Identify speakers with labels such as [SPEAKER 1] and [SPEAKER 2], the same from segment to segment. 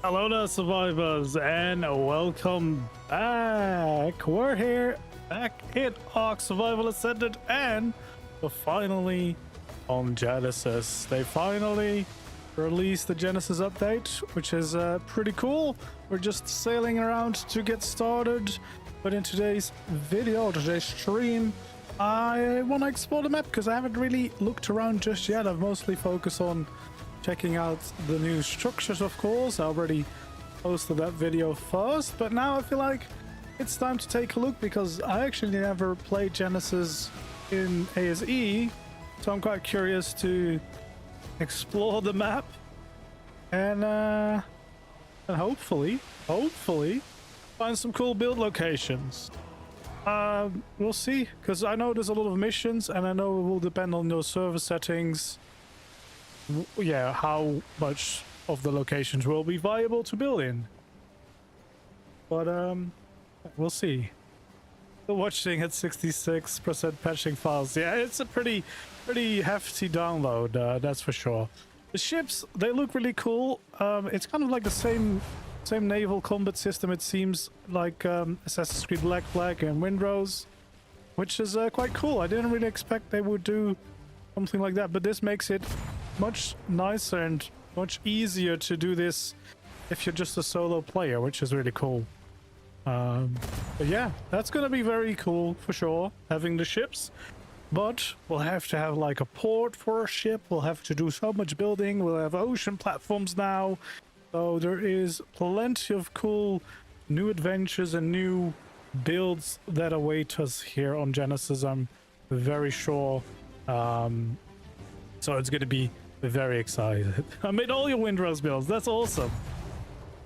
[SPEAKER 1] Hello there, survivors, and welcome back. We're here back in ARK Survival Ascended, and we're finally on Genesis. They finally released the Genesis update, which is pretty cool. We're just sailing around to get started, but in today's video, today's stream, I want to explore the map because I haven't really looked around just yet. I've mostly focused on checking out the new structures, of course. I already posted that video first, but now I feel like it's time to take a look because I actually never played Genesis in ASE, so I'm quite curious to explore the map and hopefully find some cool build locations. We'll see, because I know there's a lot of missions, and I know it will depend on your server settings. Yeah, how much of the locations will be viable to build in. But we'll see. Still watching at 66% patching files. Yeah, it's a pretty hefty download, that's for sure. The ships, they look really cool. It's kind of like the same naval combat system, it seems, like Assassin's Creed Black Flag and Windrose, which is quite cool. I didn't really expect they would do something like that, but this makes it much nicer and much easier to do this if you're just a solo player, which is really cool. But yeah, that's gonna be very cool for sure, having the ships, but we'll have to have like a port for a ship. We'll have to do so much building. We'll have ocean platforms now, so there is plenty of cool new adventures and new builds that await us here on Genesis, I'm very sure. So it's going to be very excited. I made all your Windrose builds. That's awesome.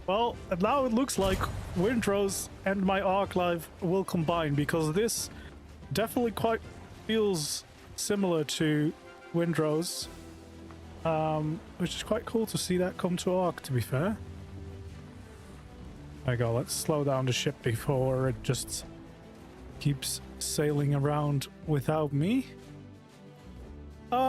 [SPEAKER 1] Well, and now it looks like Windrose and my ARK Live will combine, because this definitely quite feels similar to Windrose, which is quite cool to see that come to ARK, to be fair. There we go. Let's slow down the ship before it just keeps sailing around without me.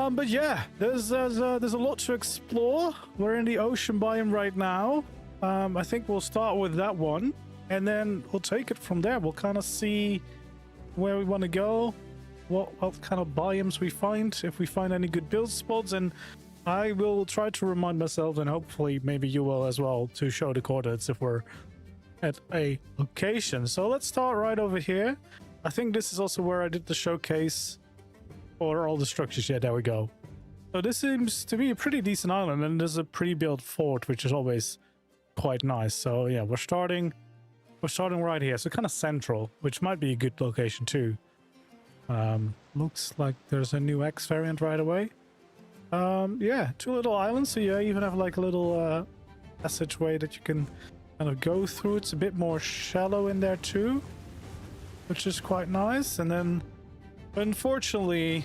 [SPEAKER 1] But yeah, there's a lot to explore. We're in the ocean biome right now. I think we'll start with that one, and then we'll take it from there. We'll kind of see where we want to go, what kind of biomes we find, if we find any good build spots, and I will try to remind myself, and hopefully maybe you will as well, to show the coordinates if we're at a location. So let's start right over here. I think this is also where I did the showcase for all the structures. Yeah, there we go. So this seems to be a pretty decent island, and there's a pre-built fort, which is always quite nice. So yeah, we're starting right here, so kind of central, which might be a good location too. Looks like there's a new X variant right away. Yeah, two little islands, so you even have like a little passageway that you can kind of go through. It's a bit more shallow in there too, which is quite nice. And then unfortunately,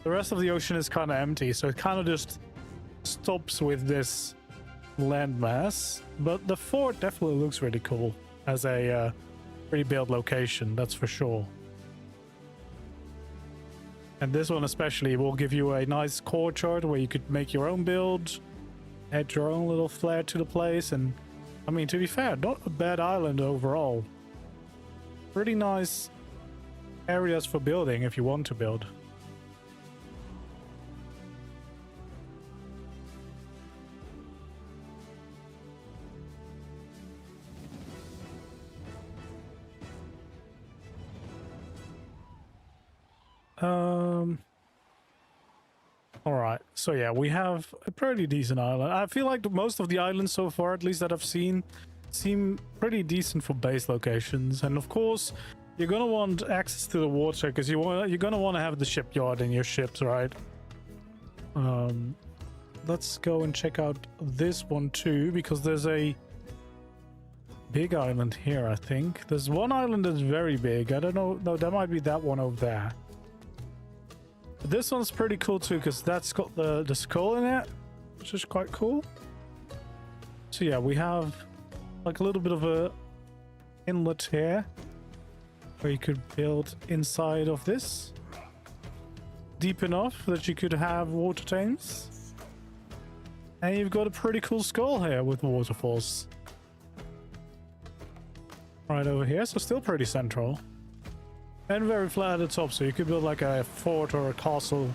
[SPEAKER 1] the rest of the ocean is kind of empty, so it kind of just stops with this landmass. But the fort definitely looks really cool as a pre-built location, that's for sure. And this one especially will give you a nice courtyard where you could make your own build, add your own little flair to the place. And I mean, to be fair, not a bad island overall. Pretty nice areas for building if you want to build. All right, so yeah, we have a pretty decent island. I feel like most of the islands so far, at least that I've seen, seem pretty decent for base locations. And of course, you're gonna want access to the water, because you're gonna want to have the shipyard in your ships, right? Let's go and check out this one too, because there's a big island here. I think there's one island that's very big. I don't know. No, that might be that one over there. But this one's pretty cool too, because that's got the skull in it, which is quite cool. So yeah, we have like a little bit of a inlet here where you could build inside of this, deep enough that you could have water tanks. And you've got a pretty cool skull here with waterfalls. Right over here, so still pretty central. And very flat at the top, so you could build like a fort or a castle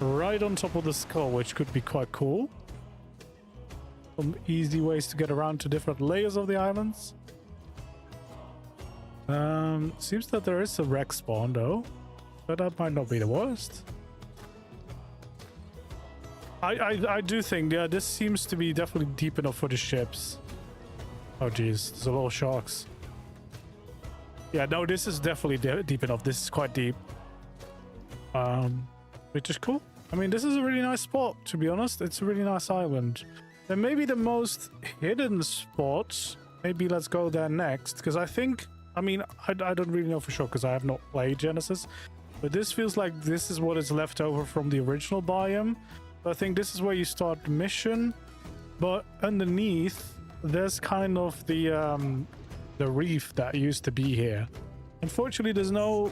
[SPEAKER 1] right on top of the skull, which could be quite cool. Some easy ways to get around to different layers of the islands. Seems that there is a wreck spawn though, but that might not be the worst. I do think, yeah, this seems to be definitely deep enough for the ships. Oh geez, there's a lot of sharks. Yeah, no, this is definitely deep enough. This is quite deep. Which is cool. I mean, this is a really nice spot, to be honest. It's a really nice island. Then maybe the most hidden spot. Maybe let's go there next, because I think, I mean, I don't really know for sure because I have not played Genesis, but this feels like this is what is left over from the original biome. I think this is where you start the mission, but underneath there's kind of the reef that used to be here. Unfortunately, there's none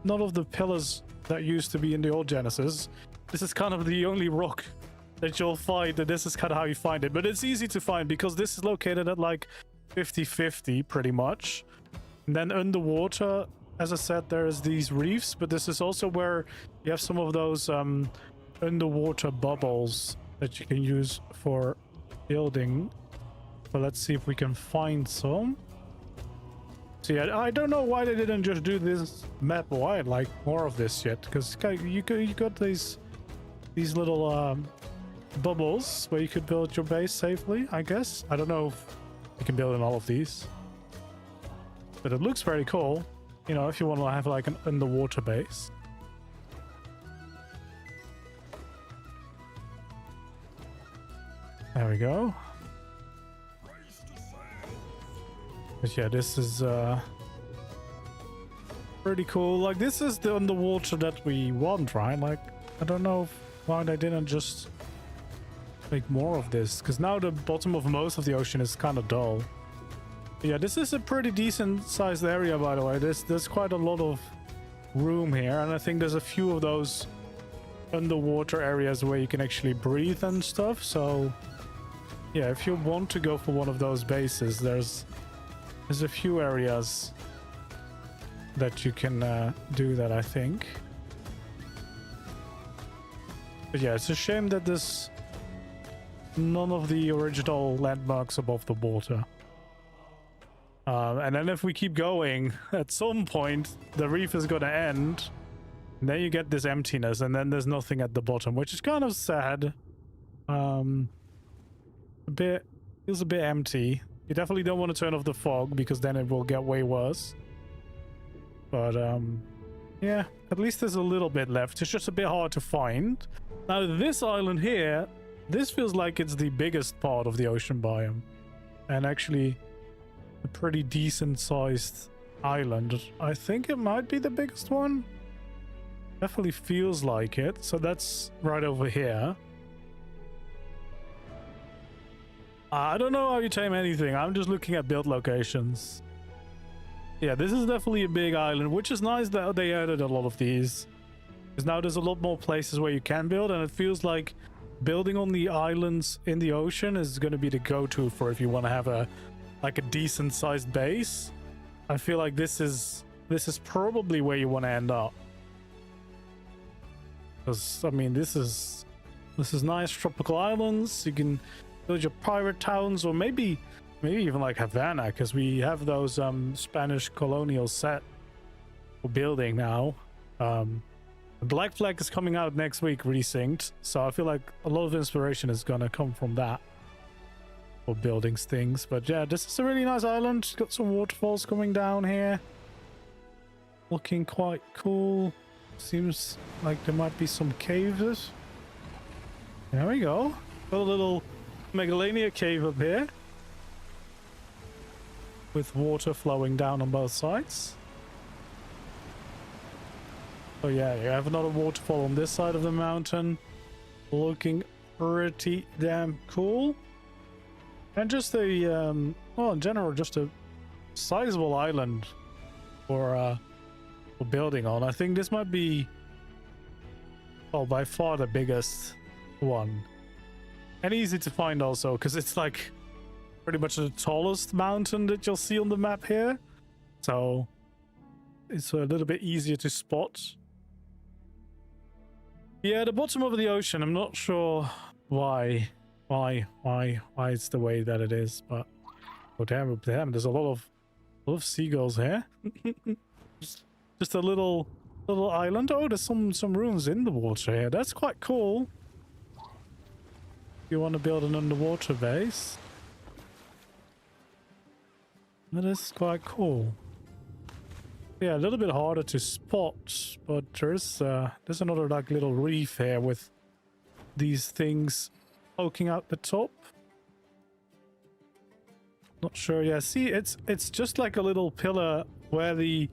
[SPEAKER 1] of the pillars that used to be in the old Genesis. This is kind of the only rock that you'll find, and this is kind of how you find it. But it's easy to find because this is located at like 50-50 pretty much. And then underwater, as I said, there's these reefs, but this is also where you have some of those underwater bubbles that you can use for building. So let's see if we can find some. See, I don't know why they didn't just do this map wide, like more of this shit, because you got these little bubbles where you could build your base safely, I guess. I don't know if you can build in all of these, but it looks very cool, you know, if you want to have like an underwater base. There we go. But yeah, this is pretty cool. Like, this is the underwater that we want, right? Like, I don't know why they didn't just make more of this, because now the bottom of most of the ocean is kind of dull. But yeah, this is a pretty decent sized area, by the way. There's quite a lot of room here, and I think there's a few of those underwater areas where you can actually breathe and stuff. So yeah, if you want to go for one of those bases, there's a few areas that you can do that, I think. But yeah, it's a shame that there's none of the original landmarks above the water. And then if we keep going, at some point the reef is going to end, and then you get this emptiness, and then there's nothing at the bottom, which is kind of sad. Feels a bit empty. You definitely don't want to turn off the fog, because then it will get way worse. But yeah, at least there's a little bit left. It's just a bit hard to find. Now this island here, this feels like it's the biggest part of the ocean biome, and actually a pretty decent sized island. I think it might be the biggest one. Definitely feels like it. So that's right over here. I don't know how you tame anything. I'm just looking at build locations. Yeah, this is definitely a big island, which is nice that they added a lot of these, because now there's a lot more places where you can build, and it feels like building on the islands in the ocean is going to be the go-to for if you want to have a decent sized base. I feel like this is probably where you want to end up, because I mean, this is nice tropical islands. You can build your pirate towns, or maybe even like Havana, because we have those Spanish colonial set for building now. Black Flag is coming out next week, resynced, so I feel like a lot of inspiration is gonna come from that for building things. But yeah, this is a really nice island. It's got some waterfalls coming down here, looking quite cool. Seems like there might be some caves. There we go. Got a little Megalania cave up here with water flowing down on both sides. So yeah, you have another waterfall on this side of the mountain, looking pretty damn cool. And just a well, in general, just a sizable island for building on. I think this might be, well, by far the biggest one. And easy to find also, because it's like pretty much the tallest mountain that you'll see on the map here. So it's a little bit easier to spot. Yeah, the bottom of the ocean, I'm not sure why it's the way that it is, but oh damn, there's a lot of seagulls here. Just a little island. Oh, there's some ruins in the water here. That's quite cool. You want to build an underwater base? That is quite cool. Yeah, a little bit harder to spot, but there's another like little reef here with these things poking out the top. Not sure. Yeah, see, it's just like a little pillar where the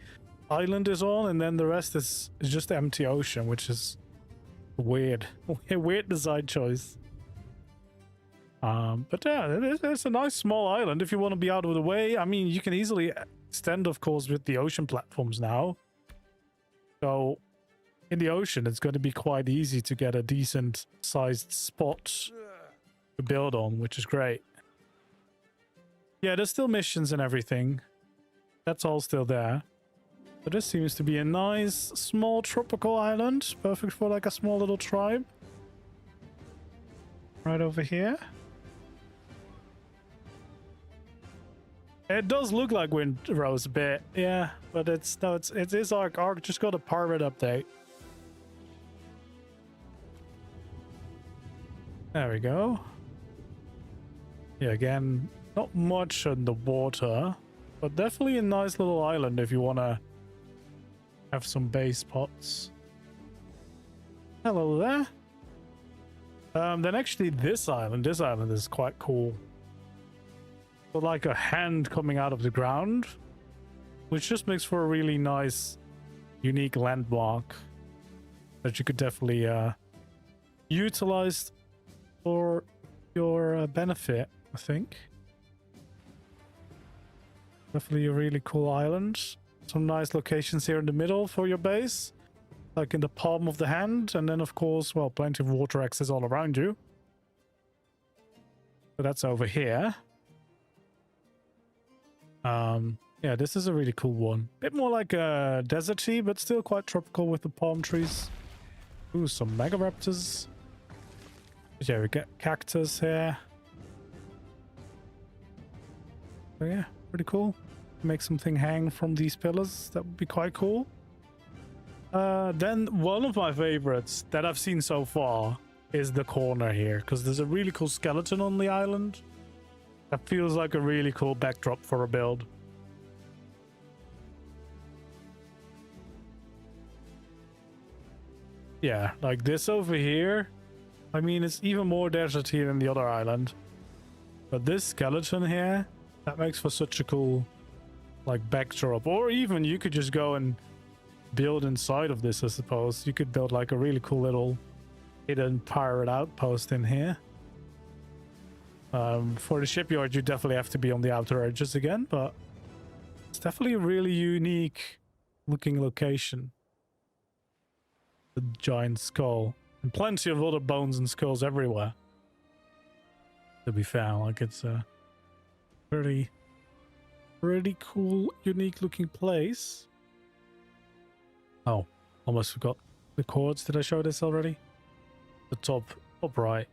[SPEAKER 1] island is on, and then the rest is just empty ocean, which is weird. Weird design choice. But yeah, it's a nice small island if you want to be out of the way. I mean, you can easily extend, of course, with the ocean platforms now. So in the ocean, it's going to be quite easy to get a decent sized spot to build on, which is great. Yeah, there's still missions and everything. That's all still there. But this seems to be a nice small tropical island, perfect for like a small little tribe. Right over here. It does look like Windrose a bit, yeah, but it is ARK. ARK just got a pirate update. There we go. Yeah, again, not much on the water, but definitely a nice little island if you want to have some base spots. Hello there. Then actually this island is quite cool. But like a hand coming out of the ground, which just makes for a really nice, unique landmark that you could definitely utilize for your benefit, I think. Definitely a really cool island. Some nice locations here in the middle for your base, like in the palm of the hand, and then of course, well, plenty of water access all around you. So that's over here. Yeah, this is a really cool one. Bit more like a deserty, but still quite tropical with the palm trees. Ooh, some mega raptors. Yeah, we get cactus here. So yeah, pretty cool. Make something hang from these pillars. That would be quite cool. Then one of my favorites that I've seen so far is the corner here, because there's a really cool skeleton on the island. That feels like a really cool backdrop for a build. Yeah, like this over here. I mean, it's even more deserty than the other island. But this skeleton here, that makes for such a cool, like, backdrop. Or even you could just go and build inside of this, I suppose. You could build like a really cool little hidden pirate outpost in here. For the shipyard, you definitely have to be on the outer edges again, but it's definitely a really unique looking location. The giant skull. And plenty of other bones and skulls everywhere to be found. Like, it's a pretty cool, unique looking place. Oh, almost forgot the chords. Did I show this already? The top right.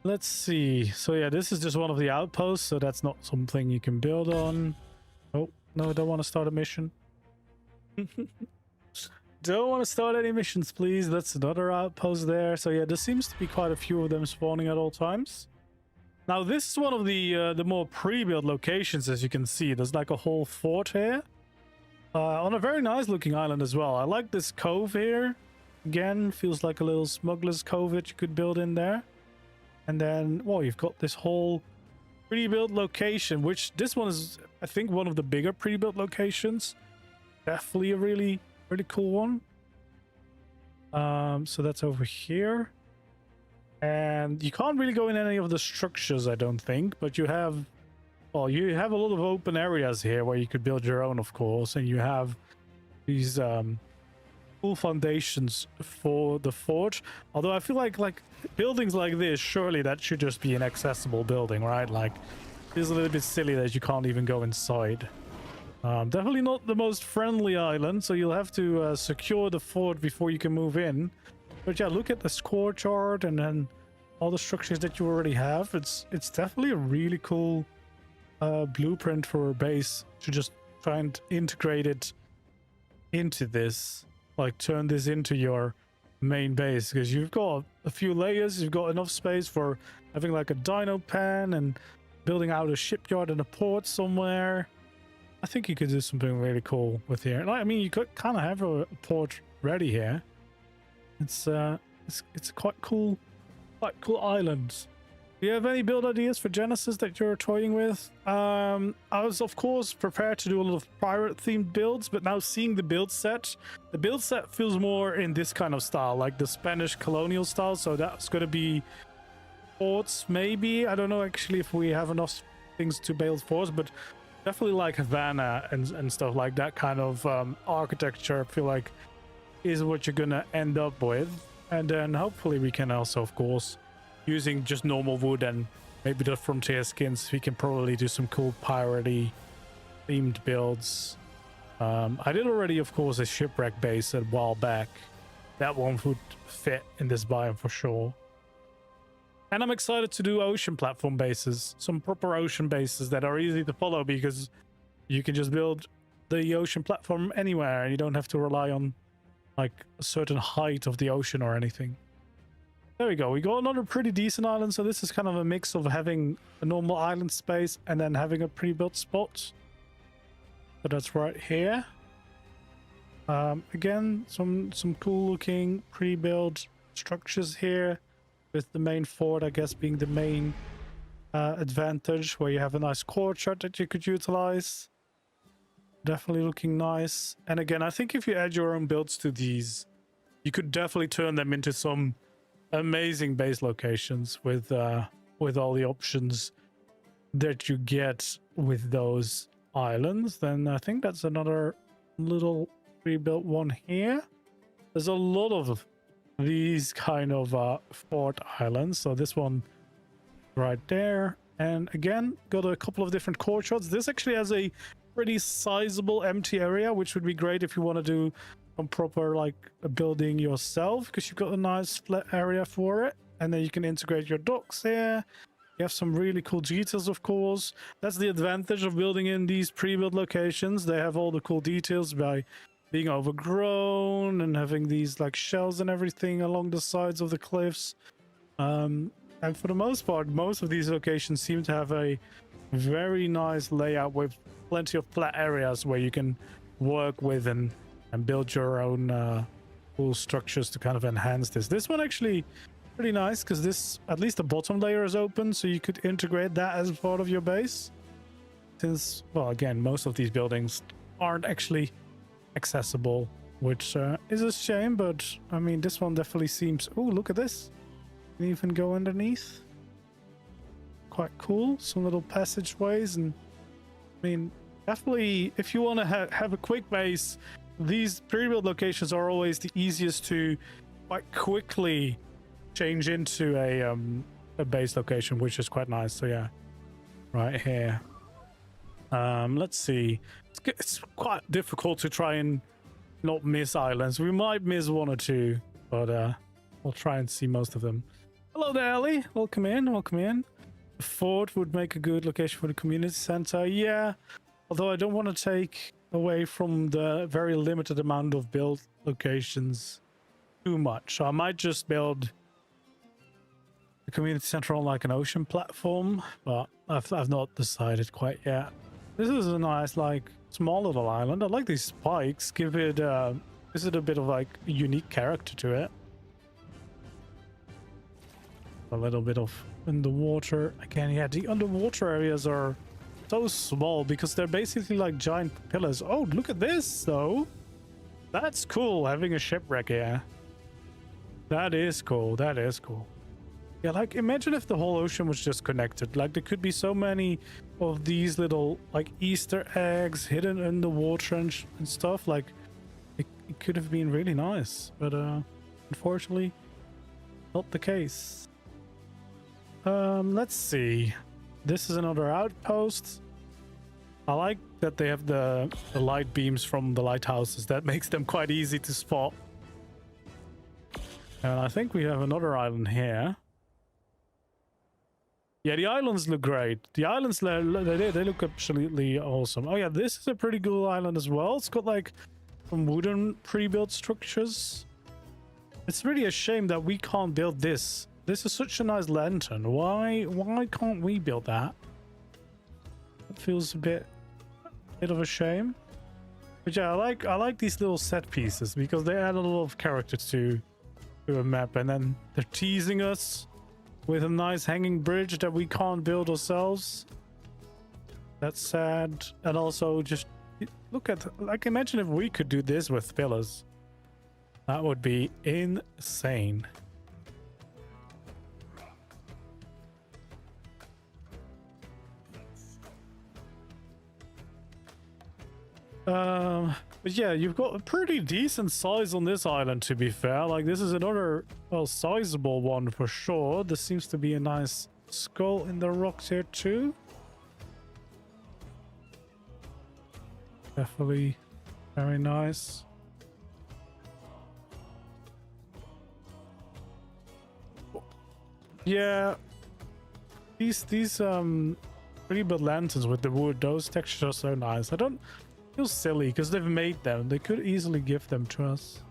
[SPEAKER 1] Let's see. So yeah, this is just one of the outposts, so that's not something you can build on. Oh, no, I don't want to start a mission. Don't want to start any missions, please. That's another outpost there. So yeah, there seems to be quite a few of them spawning at all times. Now, this is one of the more pre-built locations, as you can see. There's like a whole fort here. On a very nice looking island as well. I like this cove here. Again, feels like a little smuggler's cove that you could build in there. And then, well, you've got this whole pre-built location, which this one is, I think, one of the bigger pre-built locations. Definitely a really cool one. So that's over here. And you can't really go in any of the structures, I don't think, but you have, well, you have a lot of open areas here where you could build your own, of course, and you have these cool foundations for the forge. Although I feel like buildings like this, surely that should just be an accessible building, right? Like, it's a little bit silly that you can't even go inside. Definitely not the most friendly island, so you'll have to secure the fort before you can move in. But yeah, look at the score chart and then all the structures that you already have. It's definitely a really cool blueprint for a base to just try and integrate it into this, like turn this into your main base, because you've got a few layers, you've got enough space for having like a dino pen and building out a shipyard and a port somewhere. I think you could do something really cool with here. I mean, you could kind of have a port ready here. It's quite cool island. Do you have any build ideas for Genesis that you're toying with? I was of course prepared to do a lot of pirate themed builds, but now seeing the build set feels more in this kind of style, like the Spanish colonial style. So that's going to be forts, maybe. I don't know actually if we have enough things to build forts, but definitely like Havana and stuff like that kind of architecture. I feel like is what you're gonna end up with, and then hopefully we can also, of course, using just normal wood and maybe the frontier skins, we can probably do some cool piratey themed builds. I did already, of course, a shipwreck base a while back. That one would fit in this biome for sure. And I'm excited to do ocean platform bases, some proper ocean bases that are easy to follow, because you can just build the ocean platform anywhere and you don't have to rely on like a certain height of the ocean or anything. There we go. We got another pretty decent island. So this is kind of a mix of having a normal island space and then having a pre-built spot. So that's right here. Again, some cool looking pre-built structures here, with the main fort, I guess, being the main advantage, where you have a nice courtyard that you could utilize. Definitely looking nice. And again, I think if you add your own builds to these, you could definitely turn them into some amazing base locations with all the options that you get with those islands. Then I think that's another little pre-built one here. There's a lot of these kind of fort islands. So this one right there, and again got a couple of different courtyards. This actually has a pretty sizable empty area, which would be great if you want to do some proper like a building yourself, because you've got a nice flat area for it, and then you can integrate your docks here. You have some really cool details, of course. That's the advantage of building in these pre-built locations. They have all the cool details by being overgrown and having these like shells and everything along the sides of the cliffs. And for the most part, most of these locations seem to have a very nice layout with plenty of flat areas where you can work with and build your own cool structures to kind of enhance this. This one actually pretty nice, because this, at least the bottom layer is open, so you could integrate that as part of your base. Since, well, again, most of these buildings aren't actually accessible, which is a shame, but I mean, this one definitely seems... Oh, look at this. You can even go underneath. Quite cool. Some little passageways, and I mean, definitely if you want to have a quick base, these pre-built locations are always the easiest to quite quickly change into a base location, which is quite nice. So yeah, right here. Let's see. It's quite difficult to try and not miss islands. We might miss one or two, but we'll try and see most of them. Hello there, Ellie. Welcome in. Welcome in. The fort would make a good location for the community center. Yeah, although I don't want to take away from the very limited amount of build locations too much. So I might just build the community center on like an ocean platform, but I've not decided quite yet. This is a nice, like, small little island. I like these spikes. Give it a bit of like a unique character to it. A little bit of underwater. Again, yeah, the underwater areas are so small because they're basically like giant pillars. Oh, look at this though. That's cool, having a shipwreck here. That is cool. That is cool. Yeah, like imagine if the whole ocean was just connected. Like there could be so many of these little like Easter eggs hidden in the water and stuff. Like it could have been really nice, but unfortunately, not the case. Let's see. This is another outpost. I like that they have the light beams from the lighthouses. That makes them quite easy to spot. And I think we have another island here. Yeah, the islands look great. The islands, they look absolutely awesome. Oh yeah, this is a pretty cool island as well. It's got like some wooden pre-built structures. It's really a shame that we can't build this. This is such a nice lantern. Why can't we build that? It feels a bit of a shame. But yeah, I like these little set pieces because they add a lot of character to a map, and then they're teasing us with a nice hanging bridge that we can't build ourselves. That's sad. And also just look at, like, imagine if we could do this with pillars. That would be insane. But yeah, you've got a pretty decent size on this island, to be fair. Like, this is another, well, sizable one for sure. There seems to be a nice skull in the rocks here too. Definitely very nice. Yeah, these pre-built lanterns with the wood, those textures are so nice. I don't feel silly because they've made them. They could easily give them to us.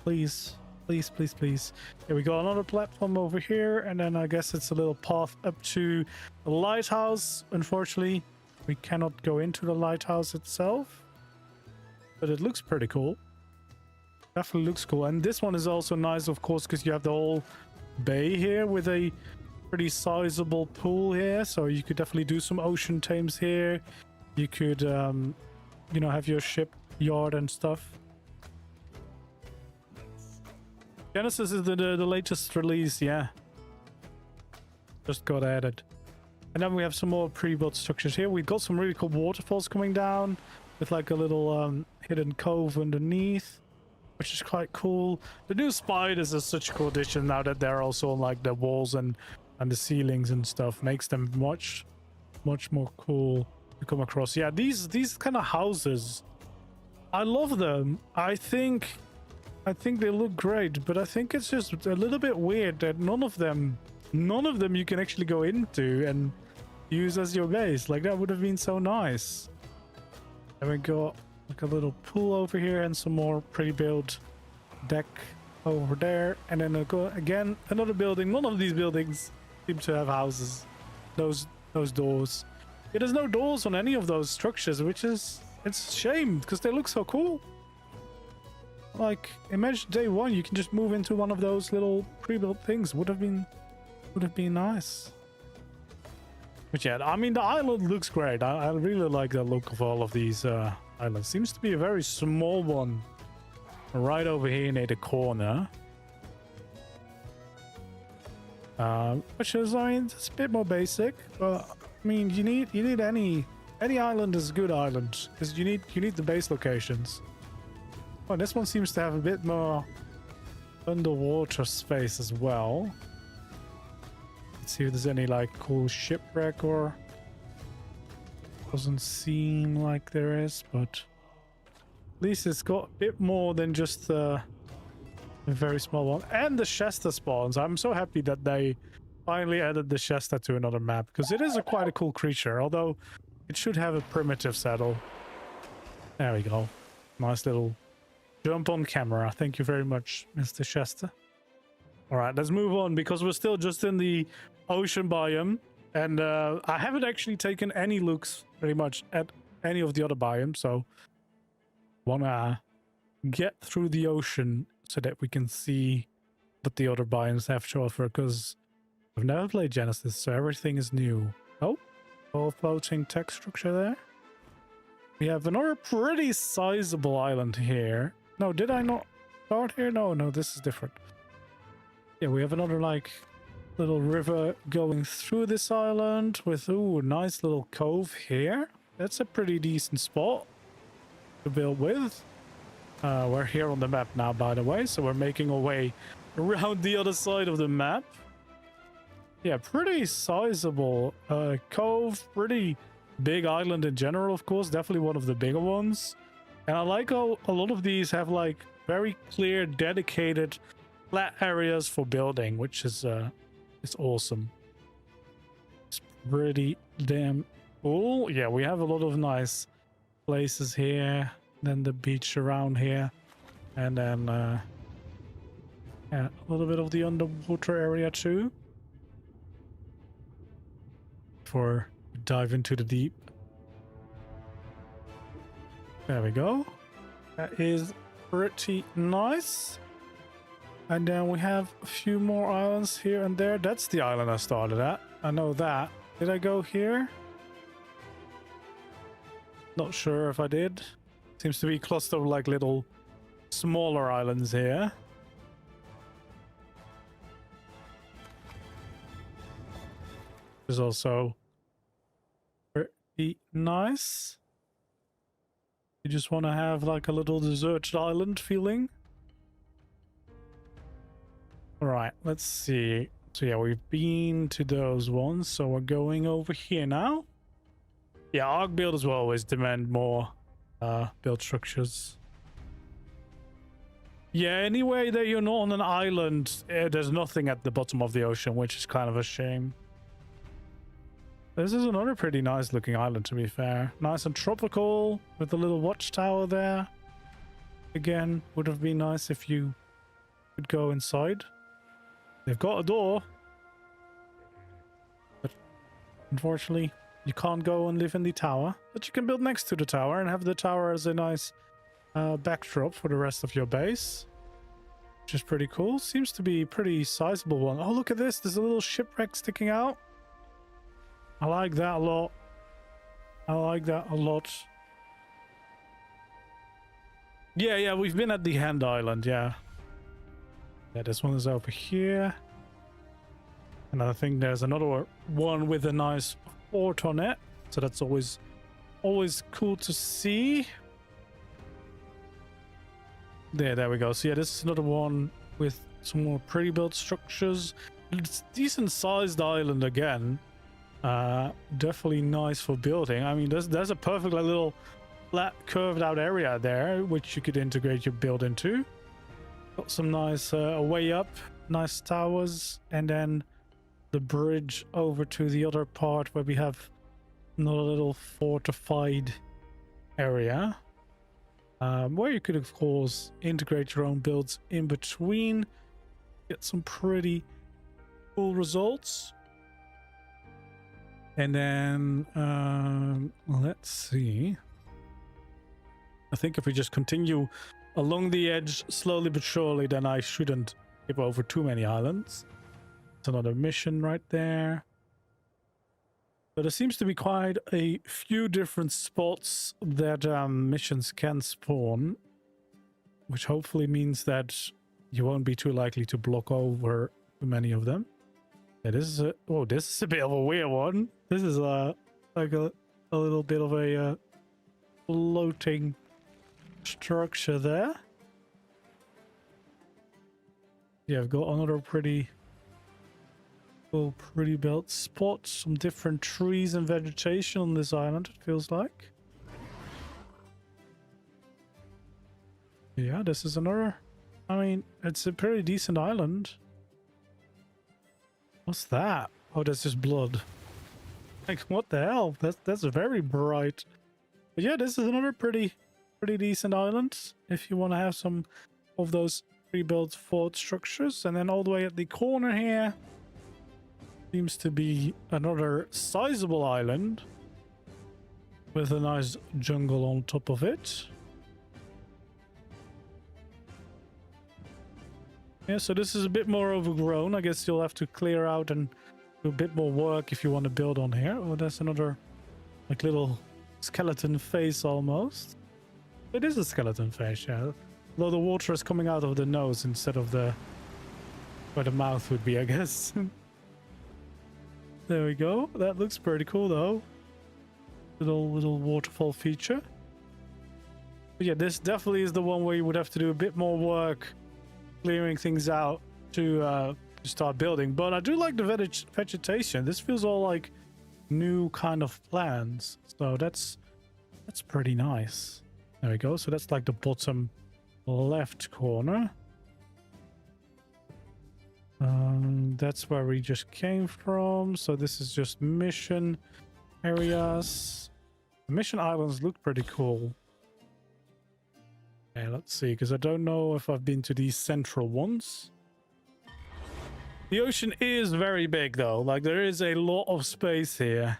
[SPEAKER 1] Please, please, please, please. Here we go, another platform over here, and then I guess it's a little path up to the lighthouse. Unfortunately, we cannot go into the lighthouse itself, but it looks pretty cool. Definitely looks cool. And this one is also nice, of course, because you have the whole bay here with a pretty sizable pool here, so you could definitely do some ocean tames here. You could you know, have your shipyard and stuff. Genesis is the latest release, yeah, just got added. And then we have some more pre-built structures here. We've got some really cool waterfalls coming down with like a little hidden cove underneath, which is quite cool. The new spiders is such a cool addition now that they're also on like the walls and the ceilings and stuff. Makes them much more cool to come across. Yeah, these kind of houses, I love them. I think they look great, but I think it's just a little bit weird that none of them you can actually go into and use as your base. Like, that would have been so nice. And we got like a little pool over here and some more pre-built deck over there, and then again another building. None of these buildings seem to have houses. Those doors. Yeah, there's no doors on any of those structures, which is, it's a shame because they look so cool. Like, imagine day one you can just move into one of those little pre-built things. Would have been nice. But yeah, I mean, the island looks great. I really like the look of all of these islands. Seems to be a very small one right over here near the corner. Which is, I mean, it's a bit more basic, but I mean, you need any island is a good island because you need the base locations. Oh, this one seems to have a bit more underwater space as well. Let's see if there's any like cool shipwreck, or doesn't seem like there is, but at least it's got a bit more than just a very small one. And the Shasta spawns. I'm so happy that they finally added the Shasta to another map because it is quite a cool creature, although it should have a primitive saddle. There we go. Nice little jump on camera. Thank you very much, Mr. Shasta. All right, let's move on because we're still just in the ocean biome, and I haven't actually taken any looks pretty much at any of the other biomes, so wanna get through the ocean so that we can see what the other biomes have to offer, because I've never played Genesis, so everything is new. Oh, all floating text structure there. We have another pretty sizable island here. No, did I not start here? No, this is different. Yeah, we have another like little river going through this island with, ooh, nice little cove here. That's a pretty decent spot. to build with. We're here on the map now, by the way, so we're making our way around the other side of the map. Yeah, pretty sizable cove, pretty big island in general, of course, definitely one of the bigger ones. And I like how a lot of these have like very clear, dedicated flat areas for building, which is awesome. It's pretty damn cool. Yeah, we have a lot of nice places here. Then the beach around here, and then yeah, a little bit of the underwater area too. Before we dive into the deep. There we go. That is pretty nice. And then we have a few more islands here and there. That's the island I started at. I know that. Did I go here? Not sure if I did. Seems to be a cluster of like little smaller islands here. Is also pretty nice. You just want to have like a little deserted island feeling. All right, let's see. So yeah, we've been to those ones, so we're going over here now. Yeah, ARK builders will always demand more build structures. Yeah, anyway that you're not on an island, there's nothing at the bottom of the ocean, which is kind of a shame. This is another pretty nice looking island, to be fair. Nice and tropical with a little watchtower there. Again, would have been nice if you could go inside. They've got a door, but unfortunately you can't go and live in the tower, but you can build next to the tower and have the tower as a nice backdrop for the rest of your base, which is pretty cool. Seems to be a pretty sizable one. Oh, look at this. There's a little shipwreck sticking out. I like that a lot. I like that a lot. Yeah, we've been at the Hand Island, yeah. Yeah, this one is over here. And I think there's another one with a nice fort on it. So that's always cool to see. There we go. So yeah, this is another one with some more pretty built structures. It's a decent sized island again. Definitely nice for building. I mean, there's a perfect like, little flat curved out area there, which you could integrate your build into. Got some nice way up, nice towers, and then the bridge over to the other part where we have another little fortified area. Where you could, of course, integrate your own builds in between. Get some pretty cool results. And then, let's see. I think if we just continue along the edge slowly but surely, then I shouldn't skip over too many islands. It's another mission right there. But there seems to be quite a few different spots that missions can spawn, which hopefully means that you won't be too likely to block over too many of them. Yeah, this is a bit of a weird one. This is like a little bit of a floating structure there. Yeah, I've got another pretty built spot. Some different trees and vegetation on this island, it feels like. Yeah, this is another. I mean, it's a pretty decent island. What's that? Oh, that's just blood. Like, what the hell? That's very bright. But yeah, this is another pretty decent island if you want to have some of those pre-built fort structures. And then all the way at the corner here seems to be another sizable island with a nice jungle on top of it. Yeah, so this is a bit more overgrown. I guess you'll have to clear out and do a bit more work if you want to build on here. Oh, that's another like little skeleton face almost. It is a skeleton face, yeah. Though the water is coming out of the nose instead of where the mouth would be, I guess. There we go. That looks pretty cool though. Little waterfall feature. But yeah, this definitely is the one where you would have to do a bit more work clearing things out to start building. But I do like the vegetation. This feels all like new kind of plants, so that's pretty nice. There we go. So that's like the bottom left corner. That's where we just came from. So this is just mission areas. The mission islands look pretty cool. Okay, let's see, because I don't know if I've been to these central ones. The ocean is very big though, like there is a lot of space here,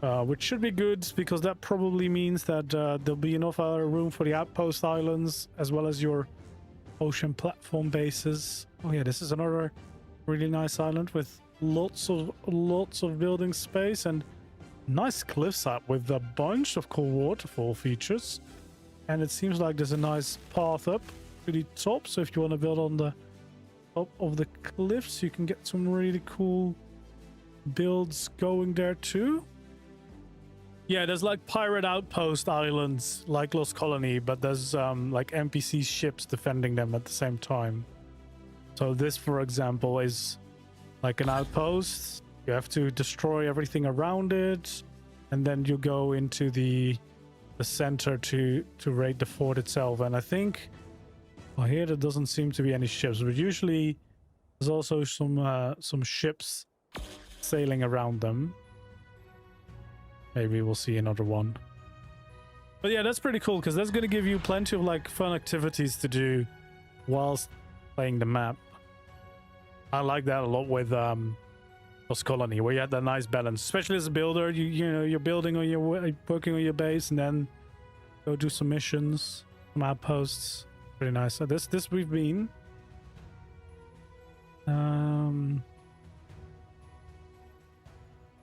[SPEAKER 1] which should be good because that probably means that there'll be enough room for the outpost islands as well as your ocean platform bases. Oh yeah, this is another really nice island with lots of building space and nice cliffside with a bunch of cool waterfall features. And it seems like there's a nice path up to the top, so if you want to build on the top of the cliffs, you can get some really cool builds going there too. Yeah, there's like pirate outpost islands like Lost Colony, but there's like NPC ships defending them at the same time. So this, for example, is like an outpost. You have to destroy everything around it, and then you go into the center to raid the fort itself. And I think, well, here there doesn't seem to be any ships, but usually there's also some ships sailing around them. Maybe we'll see another one. But yeah, that's pretty cool because that's going to give you plenty of like fun activities to do whilst playing the map. I like that a lot with Lost Colony, where you had that nice balance, especially as a builder. You know, you're building on your working on your base, and then go do some missions, some outposts. Pretty nice. So this we've been.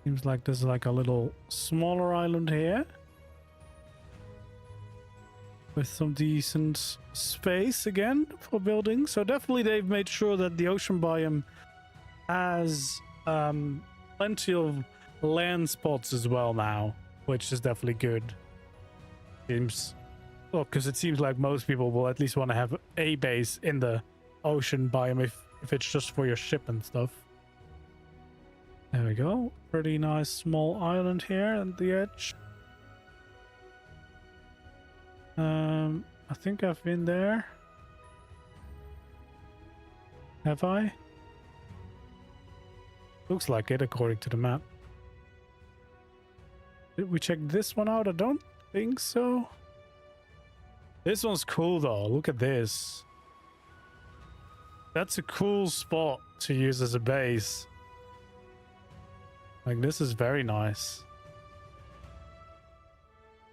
[SPEAKER 1] Seems like there's like a little smaller island here with some decent space again for building. So definitely they've made sure that the ocean biome has plenty of land spots as well now, which is definitely good. Seems, well, because it seems like most people will at least want to have a base in the ocean biome if it's just for your ship and stuff. There we go. Pretty nice small island here at the edge. I think I've been there. Have I? Looks like it according to the map. Did we check this one out? I don't think so. This one's cool though. Look at this. That's a cool spot to use as a base. Like, this is very nice.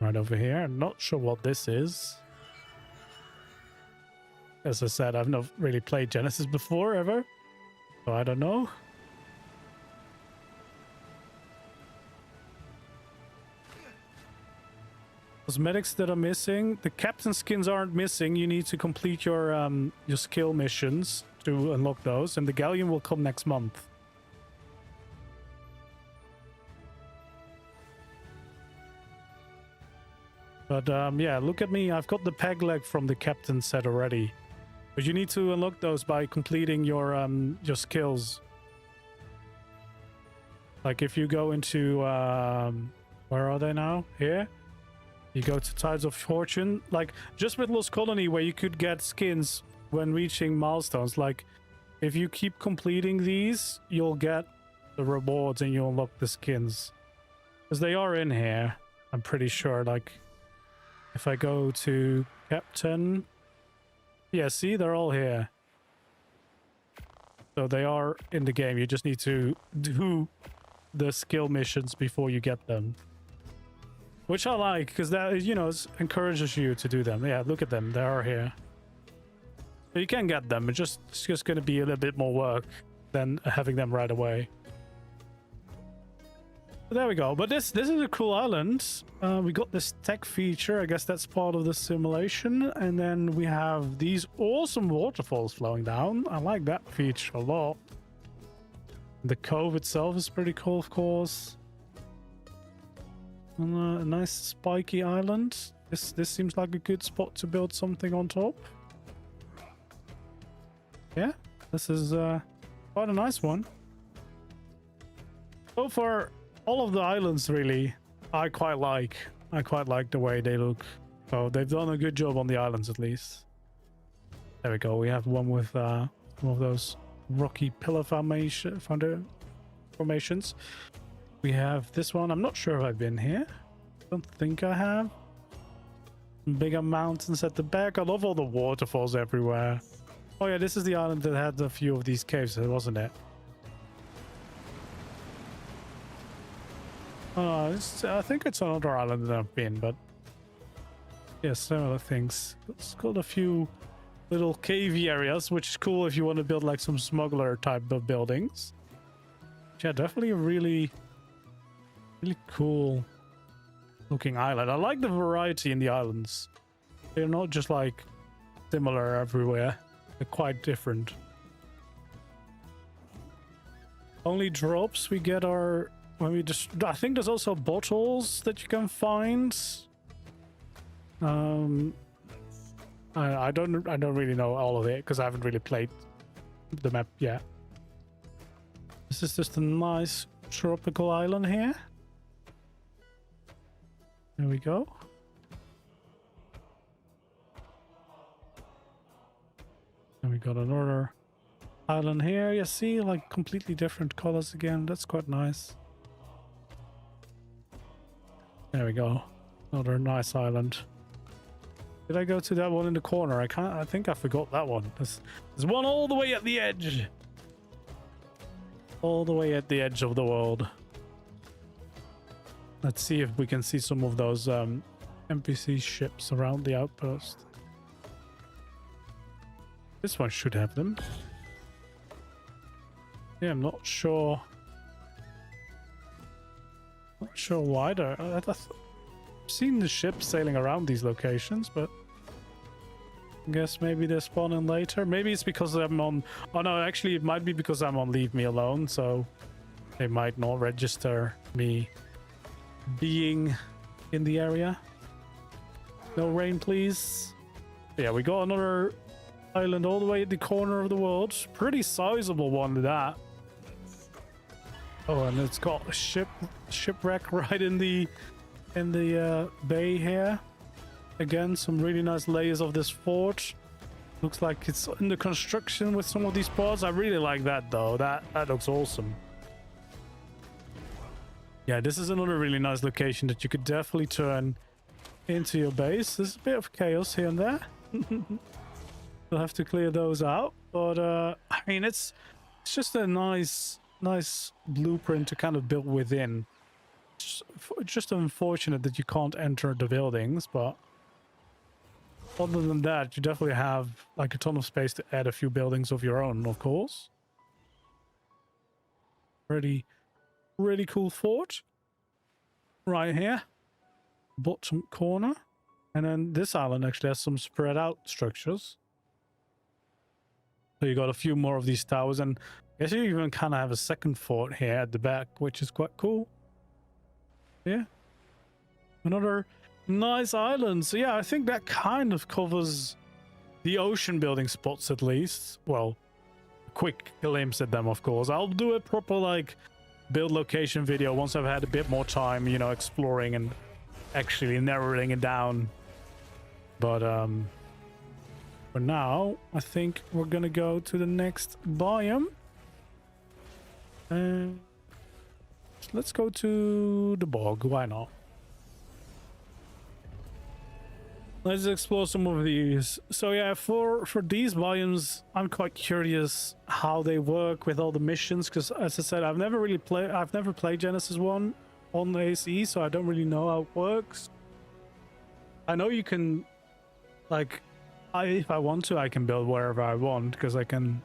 [SPEAKER 1] Right over here. I'm not sure what this is. As I said, I've not really played Genesis before ever, so I don't know. Cosmetics that are missing. The captain skins aren't missing. You need to complete your skill missions to unlock those, and the galleon will come next month. But yeah, look at me. I've got the peg leg from the captain set already. But you need to unlock those by completing your skills. Like if you go into where are they now? Here. You go to Tides of Fortune. Like just with Lost Colony, where you could get skins when reaching milestones. Like if you keep completing these, you'll get the rewards and you'll unlock the skins. Because they are in here, I'm pretty sure. Like if I go to Captain, yeah, see, they're all here. So they are in the game. You just need to do the skill missions before you get them. Which I like, because that, you know, encourages you to do them. Yeah, look at them. They are here. So you can get them. It's just going to be a little bit more work than having them right away. But there we go. But this is a cool island. We got this tech feature. I guess that's part of the simulation. And then we have these awesome waterfalls flowing down. I like that feature a lot. The cove itself is pretty cool, of course. On a nice spiky island. This seems like a good spot to build something on top. Yeah, this is quite a nice one. So far, all of the islands really, I quite like the way they look. So they've done a good job on the islands at least. There we go. We have one with one of those rocky pillar formations. We have this one. I'm not sure if I've been here. Don't think I have. Bigger mountains at the back. I love all the waterfalls everywhere. Oh yeah, this is the island that had a few of these caves, wasn't it? I think it's another island that I've been, but yeah, similar things. It's got a few little cavey areas, which is cool if you want to build like some smuggler type of buildings. Yeah, definitely a really cool looking island. I like the variety in the islands. They're not just like similar everywhere. They're quite different. Only drops we get are when we just... I think there's also bottles that you can find. I don't really know all of it because I haven't really played the map yet. This is just a nice tropical island here. There we go. And we got another island here. You see, like completely different colors again. That's quite nice. There we go. Another nice island. Did I go to that one in the corner? I think I forgot that one. There's one all the way at the edge. All the way at the edge of the world. Let's see if we can see some of those NPC ships around the outpost. This one should have them. Yeah, I'm not sure. Not sure why they're... I've seen the ships sailing around these locations, but I guess maybe they're spawning later. Maybe it's because I'm on... Oh no, actually it might be because I'm on Leave Me Alone, so they might not register me being in the area. No rain, please. Yeah, we got another island all the way at the corner of the world. Pretty sizable one, that. Oh, and it's got a shipwreck right in the bay here. Again, some really nice layers of this fort. Looks like it's in the construction with some of these parts. I really like that though. That looks awesome. Yeah, this is another really nice location that you could definitely turn into your base. There's a bit of chaos here and there. We'll have to clear those out, but I mean, it's just a nice blueprint to kind of build within. It's just unfortunate that you can't enter the buildings, but other than that, you definitely have like a ton of space to add a few buildings of your own, of course. Really cool fort right here, bottom corner. And then this island actually has some spread out structures. So you got a few more of these towers, and I guess you even kind of have a second fort here at the back, which is quite cool. Yeah. Another nice island. So yeah, I think that kind of covers the ocean building spots at least. Well, quick glimpse at them, of course. I'll do a proper like build location video once I've had a bit more time, you know, exploring and actually narrowing it down. But for now, I think we're gonna go to the next biome. And let's go to the bog. Why not? Let's explore some of these. So yeah, for these biomes, I'm quite curious how they work with all the missions, because as I said, I've never played Genesis 1 on the ACE, so I don't really know how it works. I know you can, like, if I want to, I can build wherever I want, because I can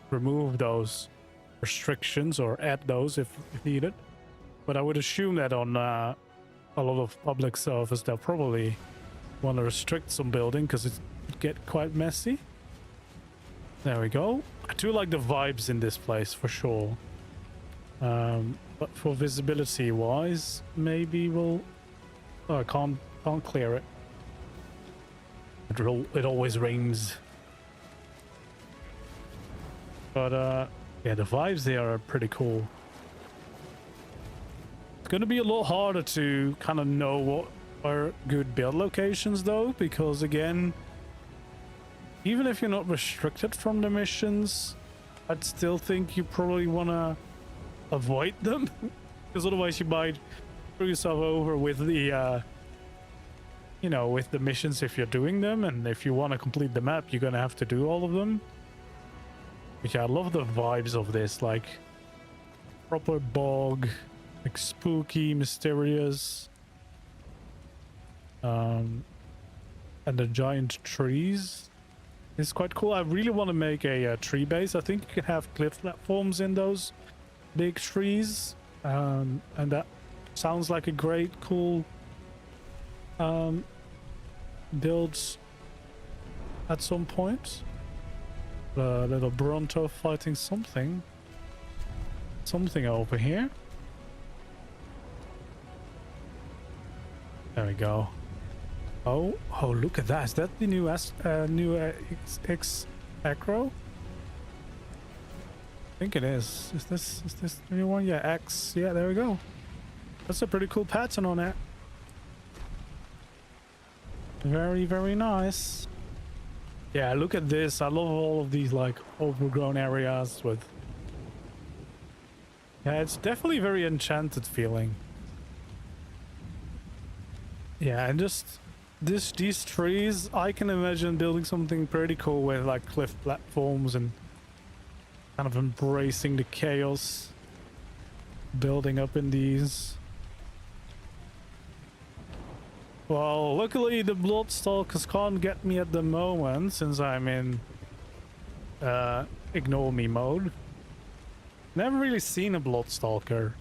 [SPEAKER 1] remove those restrictions or add those if needed. But I would assume that on a lot of public servers, they'll probably want to restrict some building because it could get quite messy. There we go. I do like the vibes in this place for sure. But for visibility wise, maybe we'll Oh, I can't clear it. It always rains. But yeah, the vibes there are pretty cool. It's gonna be a lot harder to kind of know what are good build locations though, because again, even if you're not restricted from the missions, I'd still think you probably want to avoid them, because otherwise you might screw yourself over with the you know, with the missions if you're doing them, and if you want to complete the map you're gonna have to do all of them. But yeah, I love the vibes of this, like proper bog, like spooky, mysterious, and the giant trees is quite cool. I really want to make a tree base. I think you can have cliff platforms in those big trees, and that sounds like a great cool builds at some point. A little Bronto fighting something over here. There we go. Oh, look at that. Is that the new X Acro? I think it is. Is this the new one? Yeah, X. Yeah, there we go. That's a pretty cool pattern on it. Very, very nice. Yeah, look at this. I love all of these like overgrown areas with... Yeah, it's definitely very enchanted feeling. Yeah, and just these trees, I can imagine building something pretty cool with like cliff platforms and kind of embracing the chaos building up in these. Well, luckily the Bloodstalkers can't get me at the moment since I'm in ignore me mode. Never really seen a Bloodstalker.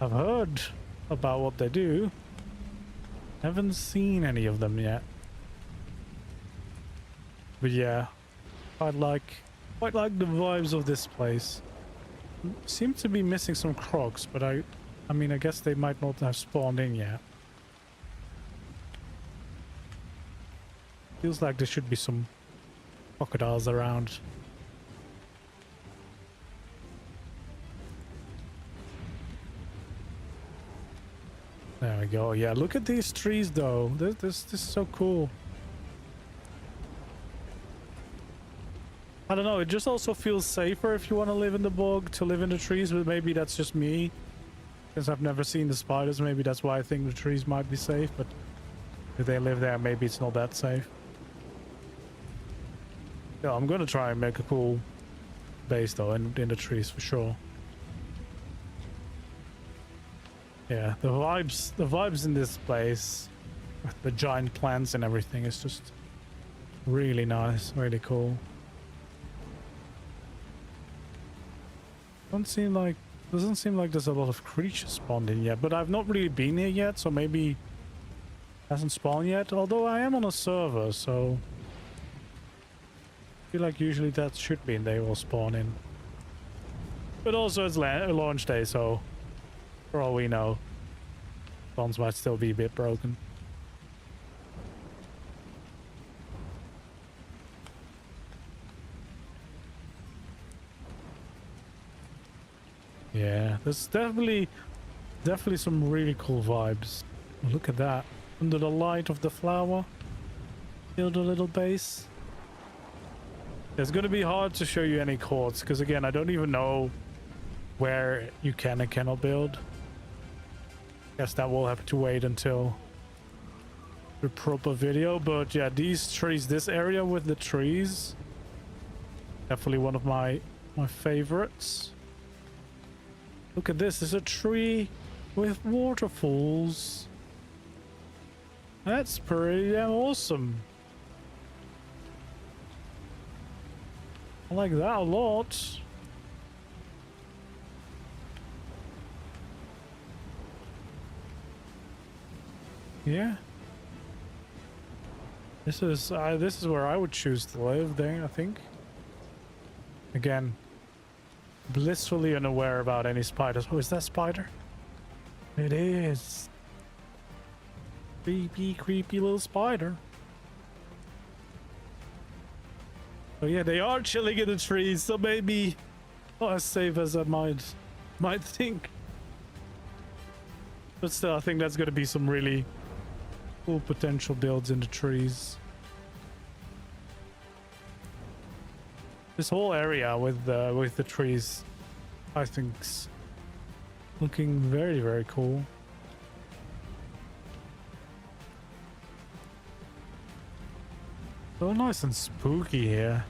[SPEAKER 1] I've heard about what they do. Haven't seen any of them yet. But yeah, quite like the vibes of this place. Seem to be missing some crocs, but I mean I guess they might not have spawned in yet. Feels like there should be some crocodiles around. There we go. Yeah, look at these trees though. This is so cool. I don't know, it just also feels safer if you want to live in the bog to live in the trees, but maybe that's just me. Since I've never seen the spiders, maybe that's why I think the trees might be safe, but if they live there, maybe it's not that safe. Yeah, I'm gonna try and make a cool base though in the trees for sure. Yeah, the vibes in this place with the giant plants and everything is just really nice, really cool. Doesn't seem like there's a lot of creatures spawned in yet, but I've not really been here yet, so maybe it hasn't spawned yet, although I am on a server, so I feel like usually that should be and they will spawn in. But also it's launch day, so for all we know, spawns might still be a bit broken. Yeah, there's definitely some really cool vibes. Look at that. Under the light of the flower. Build a little base. It's gonna be hard to show you any courts, because again, I don't even know where you can and cannot build. Guess that will have to wait until the proper video. But yeah, these trees, this area with the trees, definitely one of my favorites. Look at this, there's a tree with waterfalls. That's pretty damn awesome. I like that a lot. Yeah. This is where I would choose to live there, I think. Again, blissfully unaware about any spiders. Oh, is that spider? It is. Creepy little spider. Oh yeah, they are chilling in the trees, so maybe not as safe as I might think. But still, I think that's going to be some really cool potential builds in the trees. This whole area with the trees, I think's looking very cool. So nice and spooky here.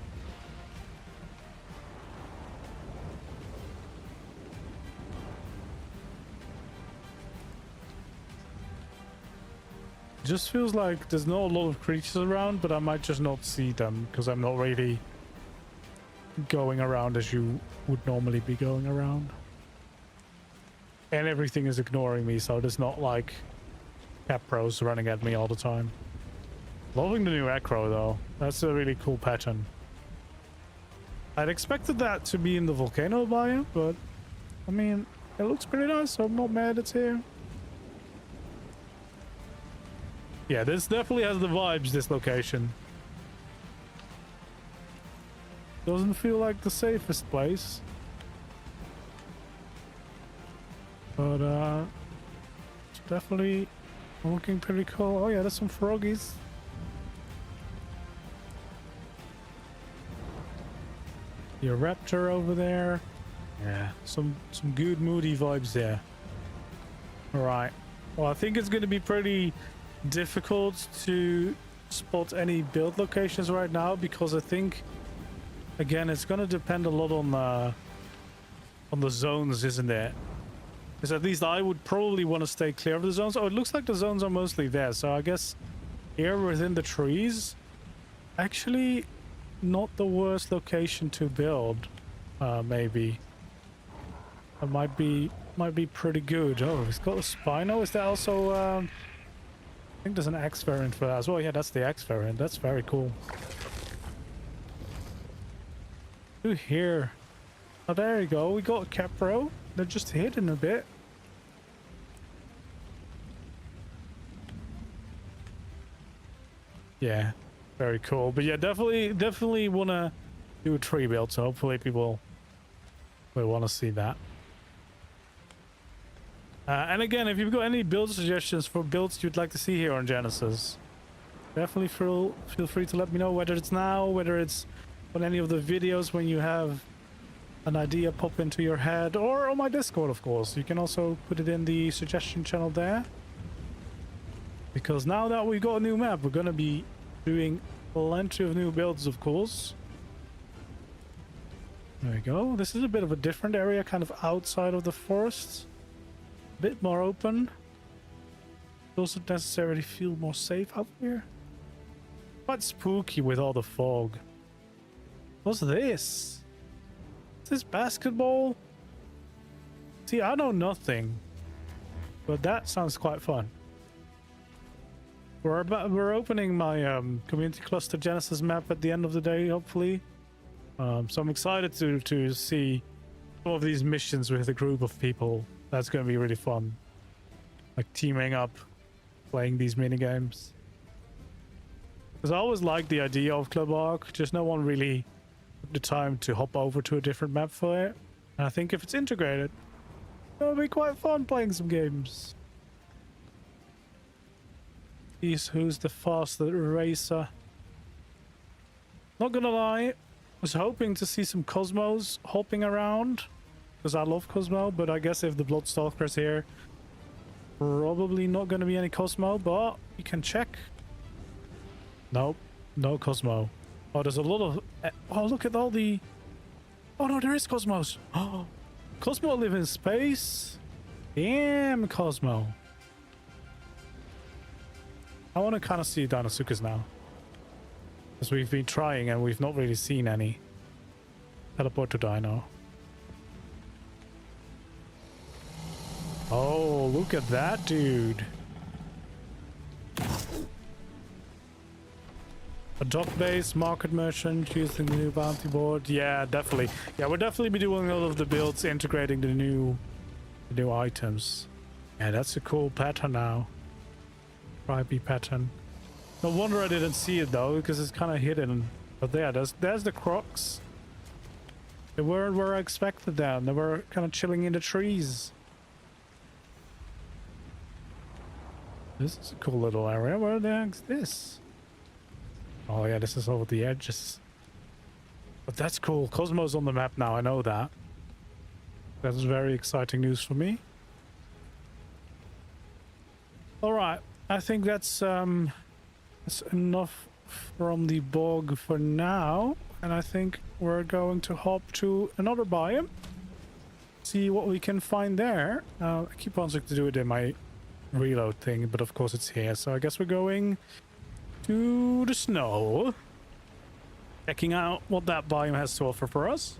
[SPEAKER 1] It just feels like there's not a lot of creatures around, but I might just not see them because I'm not really going around as you would normally be going around. And everything is ignoring me, so there's not like capros running at me all the time. Loving the new acro though. That's a really cool pattern. I'd expected that to be in the volcano biome, but I mean, it looks pretty nice, so I'm not mad it's here. Yeah, this definitely has the vibes, this location. Doesn't feel like the safest place. But it's definitely looking pretty cool. Oh yeah, there's some froggies. Your raptor over there. Yeah, some good moody vibes there. All right. Well, I think it's going to be pretty difficult to spot any build locations right now because I think, again, it's going to depend a lot on the zones, isn't it? Because at least I would probably want to stay clear of the zones. Oh, it looks like the zones are mostly there. So I guess here within the trees, actually not the worst location to build. Maybe it might be pretty good. Oh, it's got a Spino. Is that also I think there's an X variant for that as well. Yeah, that's the X variant. That's very cool. Ooh, here. Oh, there you go. We got Capro. They're just hidden a bit. Yeah, very cool. But yeah, definitely want to do a tree build, so hopefully people will want to see that. And again, if you've got any build suggestions for builds you'd like to see here on Genesis, definitely feel free to let me know, whether it's now, whether it's on any of the videos when you have an idea pop into your head, or on my Discord, of course. You can also put it in the suggestion channel there. Because now that we got a new map, we're going to be doing plenty of new builds, of course. There we go. This is a bit of a different area, kind of outside of the forest. A bit more open. Doesn't necessarily feel more safe out here. Quite spooky with all the fog. What's this? Is this basketball? See, I know nothing, but that sounds quite fun. We're opening my community cluster Genesis map at the end of the day, hopefully. So I'm excited to see some of these missions with a group of people. That's going to be really fun. Like teaming up, playing these mini games. Because I always liked the idea of Club ARK, just no one really took the time to hop over to a different map for it. And I think if it's integrated, it'll be quite fun playing some games. Who's the faster racer? Not gonna lie, I was hoping to see some Cosmos hopping around, because I love Cosmo, but I guess if the Bloodstalker's here, probably not gonna be any Cosmo, but you can check. Nope, no Cosmo. Oh, there's a lot of... Oh, look at all the... Oh no, there is Cosmos. Oh, Cosmo live in space? Damn, Cosmo. I want to kind of see Dinosuchus now. Because we've been trying and we've not really seen any. Teleport to Dino. Oh, look at that dude. A dock base, market merchant, using the new bounty board. Yeah, definitely. Yeah, we'll definitely be doing all of the builds, integrating the new items. Yeah, that's a cool pattern now. stripy pattern. No wonder I didn't see it though, because it's kind of hidden. But there's the crocs. They weren't where I expected them. They were kind of chilling in the trees. This is a cool little area. Where the heck's this? Oh yeah, this is over the edges. But that's cool. Cosmo's on the map now, I know that. That's very exciting news for me. Alright, I think that's enough from the bog for now. And I think we're going to hop to another biome. See what we can find there. I keep wanting to do it in my reload thing, but of course it's here. So I guess we're going to the snow. Checking out what that biome has to offer for us.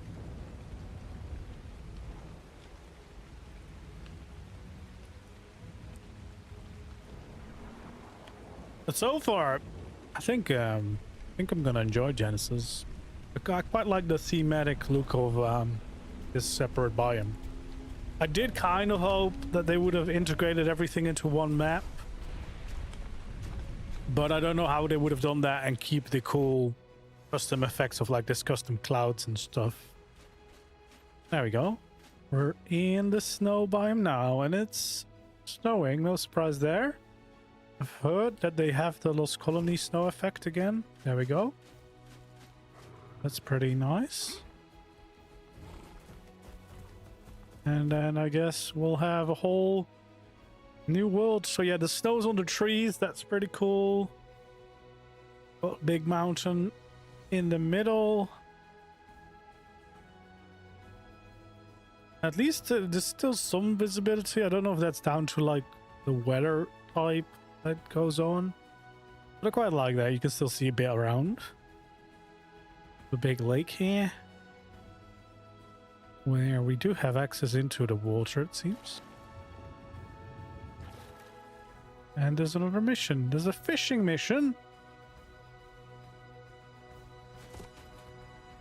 [SPEAKER 1] But so far, I think I'm gonna enjoy Genesis. I quite like the thematic look of this separate biome. I did kind of hope that they would have integrated everything into one map, but I don't know how they would have done that and keep the cool custom effects of like this custom clouds and stuff. There we go. We're in the snow biome now, and it's snowing. No surprise there. I've heard that they have the Lost Colony snow effect again. There we go. That's pretty nice. And then I guess we'll have a whole new world. So yeah, the snow's on the trees. That's pretty cool. Got big mountain in the middle. At least there's still some visibility. I don't know if that's down to like the weather type that goes on, but I quite like that. You can still see a bit around the big lake here, where we do have access into the water, it seems. And there's another mission. There's a fishing mission.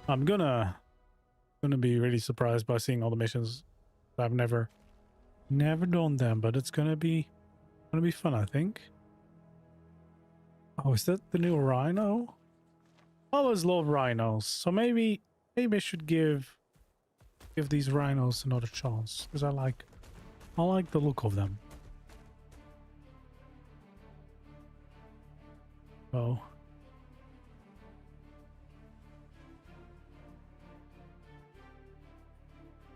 [SPEAKER 1] I'm gonna be really surprised by seeing all the missions. I've never done them, but it's gonna be fun, I think. Oh, is that the new rhino? I always love rhinos, so maybe I should give these rhinos another chance, because I like the look of them. Oh.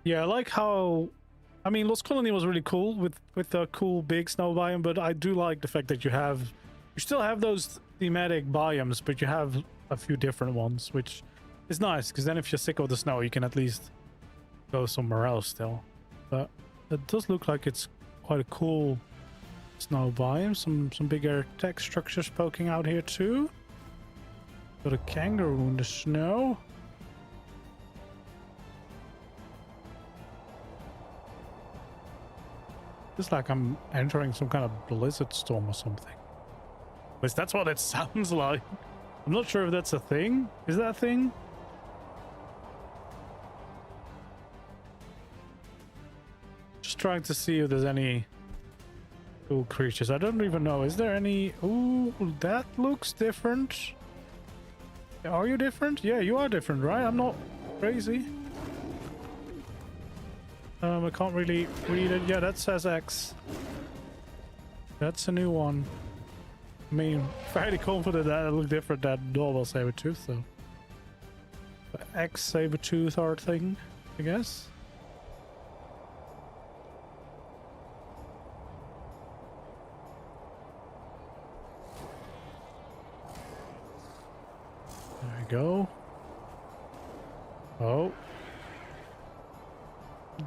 [SPEAKER 1] Yeah, I like how, I mean, Lost Colony was really cool with the cool big snow biome, but I do like the fact that you still have those thematic biomes, but you have a few different ones, which is nice, because then if you're sick of the snow, you can at least go somewhere else still. But it does look like it's quite a cool snow biome. Some bigger tech structures poking out here too. Got a kangaroo in the snow. It's like I'm entering some kind of blizzard storm or something. At least that's what it sounds like. I'm not sure if that's a thing. Is that a thing? Just trying to see if there's any cool creatures. I don't even know. Is there any? Ooh, that looks different. Are you different? Yeah, you are different, right? I'm not crazy. I can't really read it. Yeah, that says X. That's a new one. I mean, fairly confident that it looked different than normal Sabertooth, so. The X Sabertooth art thing, I guess. There we go. Oh.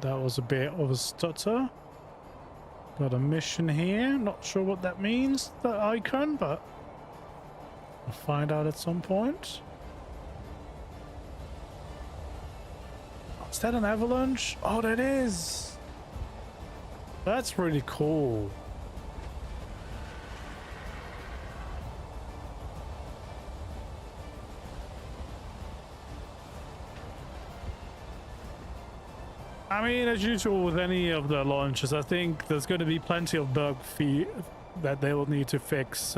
[SPEAKER 1] That was a bit of a stutter. Got a mission here. Not sure what that means, that icon, but I'll find out at some point. Is that an avalanche? Oh, that is. That's really cool. I mean, as usual with any of the launches, I think there's going to be plenty of bug that they will need to fix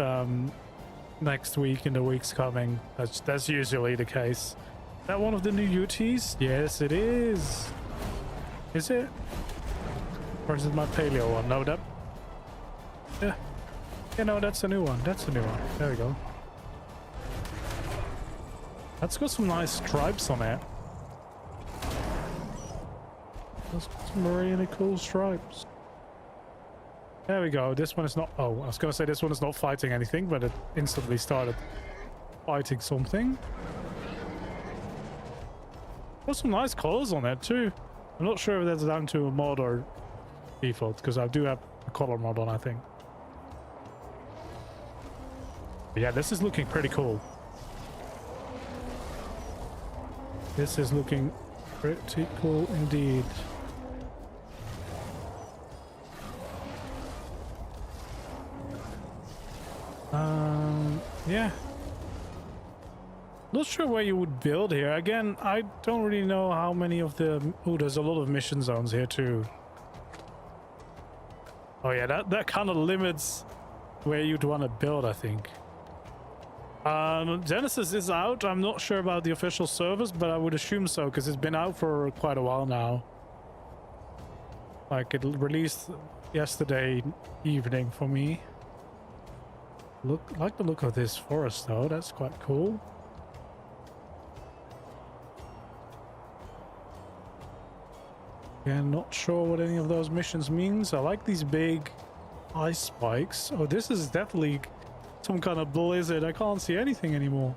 [SPEAKER 1] next week and the weeks coming. That's usually the case. Is that one of the new UTs? Yes, it is. Is it? Or is it my paleo one? No, that... Yeah. Yeah, no, that's a new one. That's a new one. There we go. That's got some nice stripes on it. That's got some really cool stripes. There we go. This one is not... Oh, I was going to say this one is not fighting anything, but it instantly started fighting something. Got some nice colors on it too. I'm not sure if that's down to a mod or default, because I do have a color mod on, I think. But yeah, this is looking pretty cool. This is looking pretty cool indeed. Yeah. Not sure where you would build here. Again, I don't really know how many of the... Oh, there's a lot of mission zones here too. Oh yeah, that kind of limits where you'd want to build, I think. Genesis is out. I'm not sure about the official service, but I would assume so, because it's been out for quite a while now. Like, it released yesterday evening for me. Like the look of this forest though, that's quite cool. Yeah, not sure what any of those missions means. I like these big ice spikes. Oh, this is definitely some kind of blizzard. I can't see anything anymore.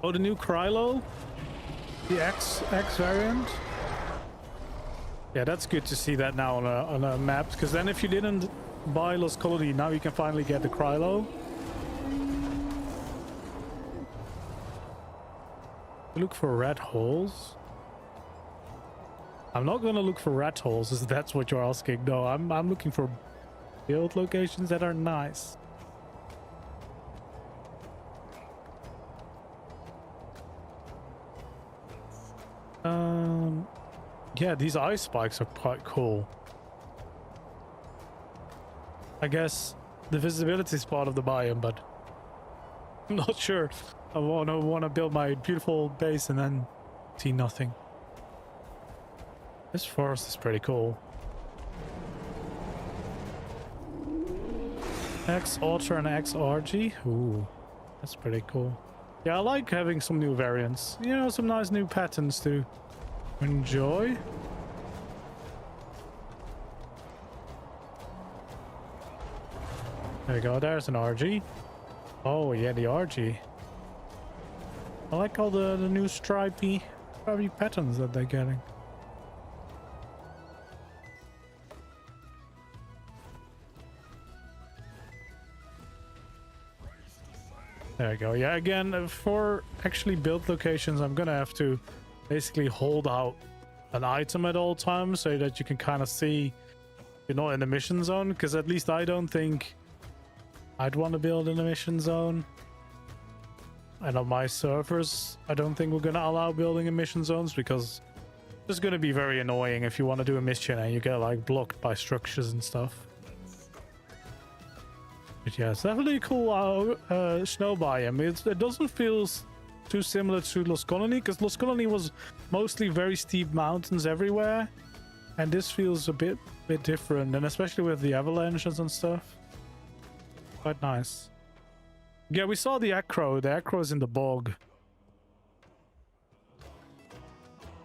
[SPEAKER 1] Oh, the new Krylo? The X variant? Yeah, that's good to see that now on a map, because then if you didn't buy Lost Colony, now you can finally get the Krylo. Look for rat holes. I'm not gonna look for rat holes, if that's what you're asking. No, I'm looking for build locations that are nice. Yeah, these ice spikes are quite cool. I guess the visibility is part of the biome, but I'm not sure I want to build my beautiful base and then see nothing. This forest is pretty cool. X-Ultra and X-RG. Ooh, that's pretty cool. Yeah, I like having some new variants. You know, some nice new patterns to enjoy. There we go, there's an RG. Oh yeah, the RG. I like all the new stripy patterns that they're getting. There we go. Yeah, again, for actually build locations, I'm gonna have to basically hold out an item at all times so that you can kind of see you're not in the mission zone, because at least I don't think I'd want to build in a mission zone. And on my servers, I don't think we're gonna allow building in mission zones, because it's gonna be very annoying if you want to do a mission and you get like blocked by structures and stuff. But yeah, it's definitely a cool snow biome. It doesn't feel too similar to Lost Colony, because Lost Colony was mostly very steep mountains everywhere, and this feels a bit different, and especially with the avalanches and stuff. Quite nice. Yeah, we saw the Acro. The Acro is in the bog.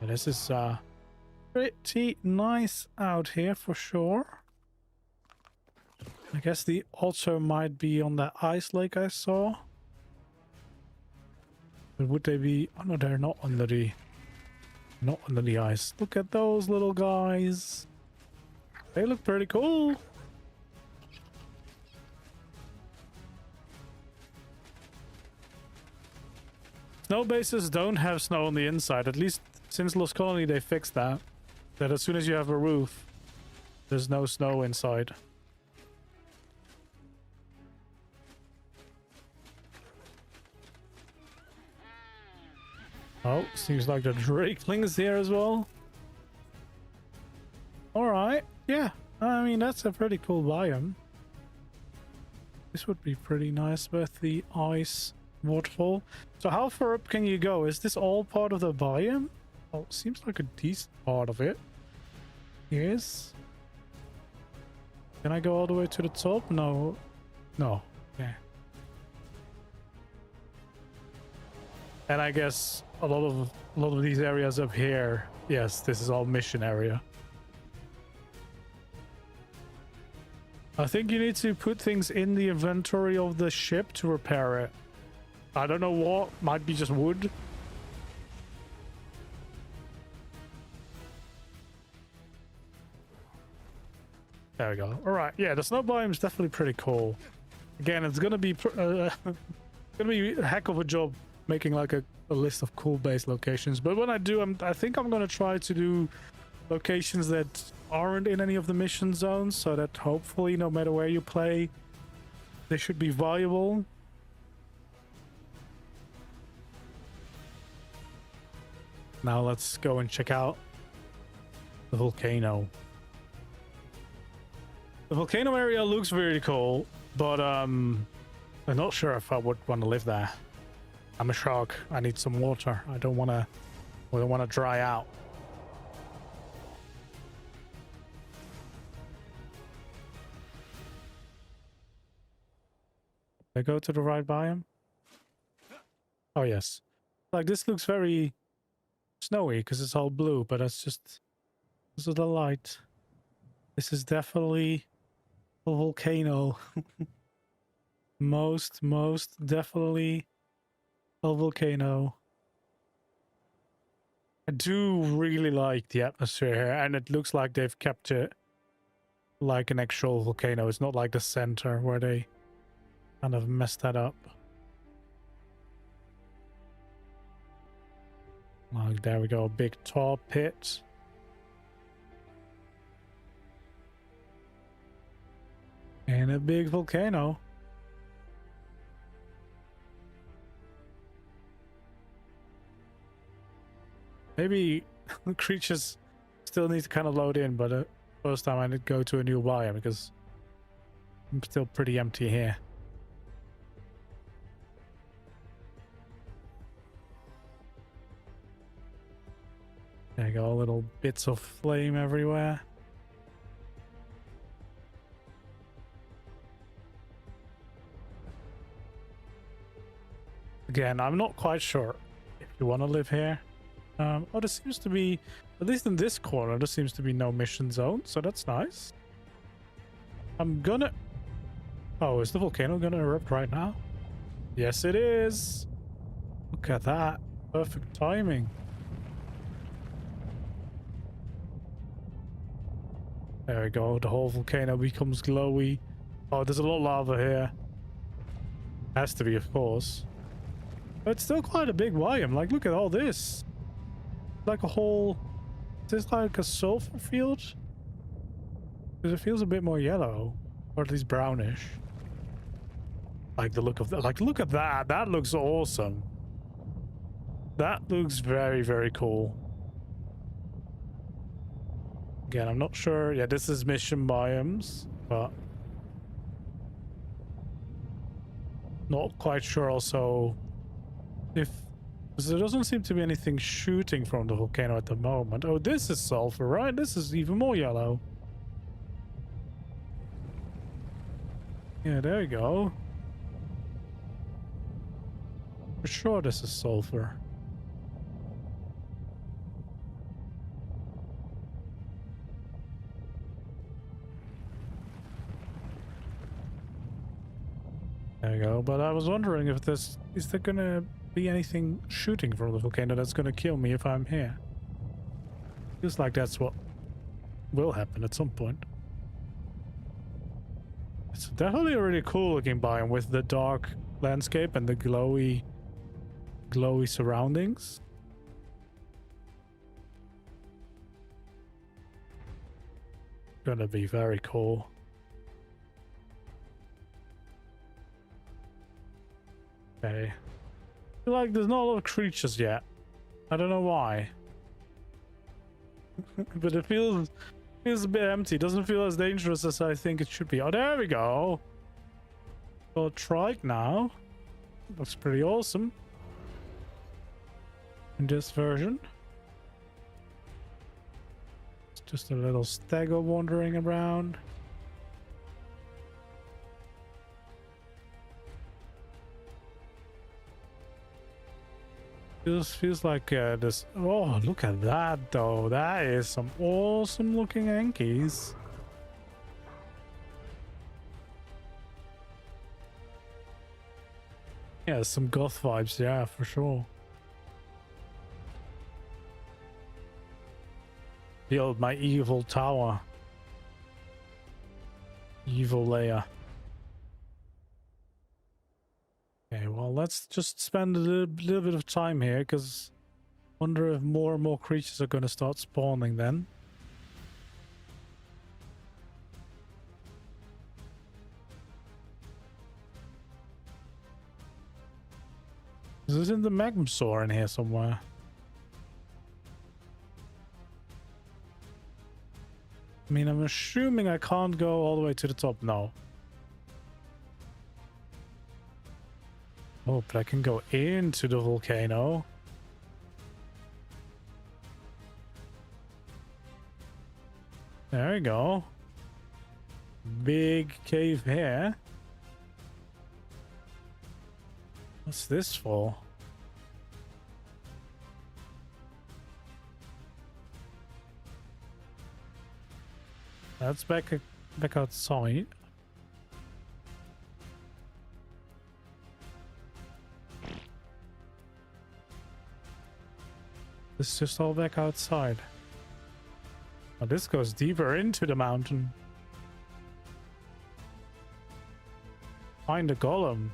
[SPEAKER 1] Yeah, this is pretty nice out here for sure. I guess the Ultra might be on that ice lake I saw. But would they be... Oh no, they're not under the... Not under the ice. Look at those little guys. They look pretty cool. Snow bases don't have snow on the inside. At least since Lost Colony they fixed that. That as soon as you have a roof, there's no snow inside. Oh, seems like the Drakeling is here as well. Alright, yeah. I mean, that's a pretty cool biome. This would be pretty nice with the ice waterfall. So how far up can you go? Is this all part of the biome? Oh, seems like a decent part of it. Yes. Can I go all the way to the top? No. No. Okay. And I guess a lot of these areas up here, yes, this is all mission area. I think you need to put things in the inventory of the ship to repair it. I don't know what, might be just wood. There we go. All right, yeah, the snow biome is definitely pretty cool. Again, it's gonna be a heck of a job making like a list of cool base locations. But when I do, I think I'm gonna try to do locations that aren't in any of the mission zones, so that hopefully no matter where you play, they should be viable. Now let's go and check out the volcano. The volcano area looks very cool, but I'm not sure if I would want to live there. I'm a shark. I need some water. I don't want to dry out. Did I go to the right biome? Oh yes. Like this looks very snowy because it's all blue, but that's just because of the light. This is definitely a volcano. most definitely a volcano. I do really like the atmosphere here, and it looks like they've kept it like an actual volcano. It's not like the center where they kind of messed that up. Like, there we go, a big tar pit. And a big volcano. Maybe creatures still need to kind of load in, but first time I need to go to a new biome because I'm still pretty empty here. There you go, little bits of flame everywhere. Again, I'm not quite sure if you want to live here. Oh, there seems to be, at least in this corner, there seems to be no mission zone, so that's nice. I'm gonna... Oh, is the volcano gonna erupt right now? Yes, it is. Look at that. Perfect timing. There we go. The whole volcano becomes glowy. Oh, there's a lot of lava here. Has to be, of course. But it's still quite a big biome. Like, look at all this. Like a whole... Is this like a sulfur field? Because it feels a bit more yellow. Or at least brownish. Like the look of that. Like, look at that. That looks awesome. That looks very, very cool. Again, I'm not sure. Yeah, this is mission biomes, but not quite sure also if, because there doesn't seem to be anything shooting from the volcano at the moment. Oh, this is sulfur, right? This is even more yellow. Yeah, there you go. For sure this is sulfur. There you go, but I was wondering if this... Is there gonna be anything shooting from the volcano that's gonna kill me if I'm here? Feels like that's what will happen at some point. It's definitely a really cool looking biome with the dark landscape and the glowy surroundings. Gonna be very cool. Okay. I feel like there's not a lot of creatures yet. I don't know why. But it feels Feels a bit empty. Doesn't feel as dangerous as I think it should be. Oh, there we go. Got trike now. Looks pretty awesome. In this version. It's just a little stego wandering around. Feels like this. Oh, look at that though. That is some awesome looking Yankees. Yeah, some goth vibes, yeah, for sure. Build my evil tower. Evil layer. Okay, well, let's just spend a little bit of time here, because I wonder if more and more creatures are going to start spawning then. Isn't the Magmasaur in here somewhere? I mean, I'm assuming I can't go all the way to the top. No. Oh, but I can go into the volcano. There we go. Big cave here. What's this for? That's back outside. This is just all back outside. Oh, this goes deeper into the mountain. Find a golem.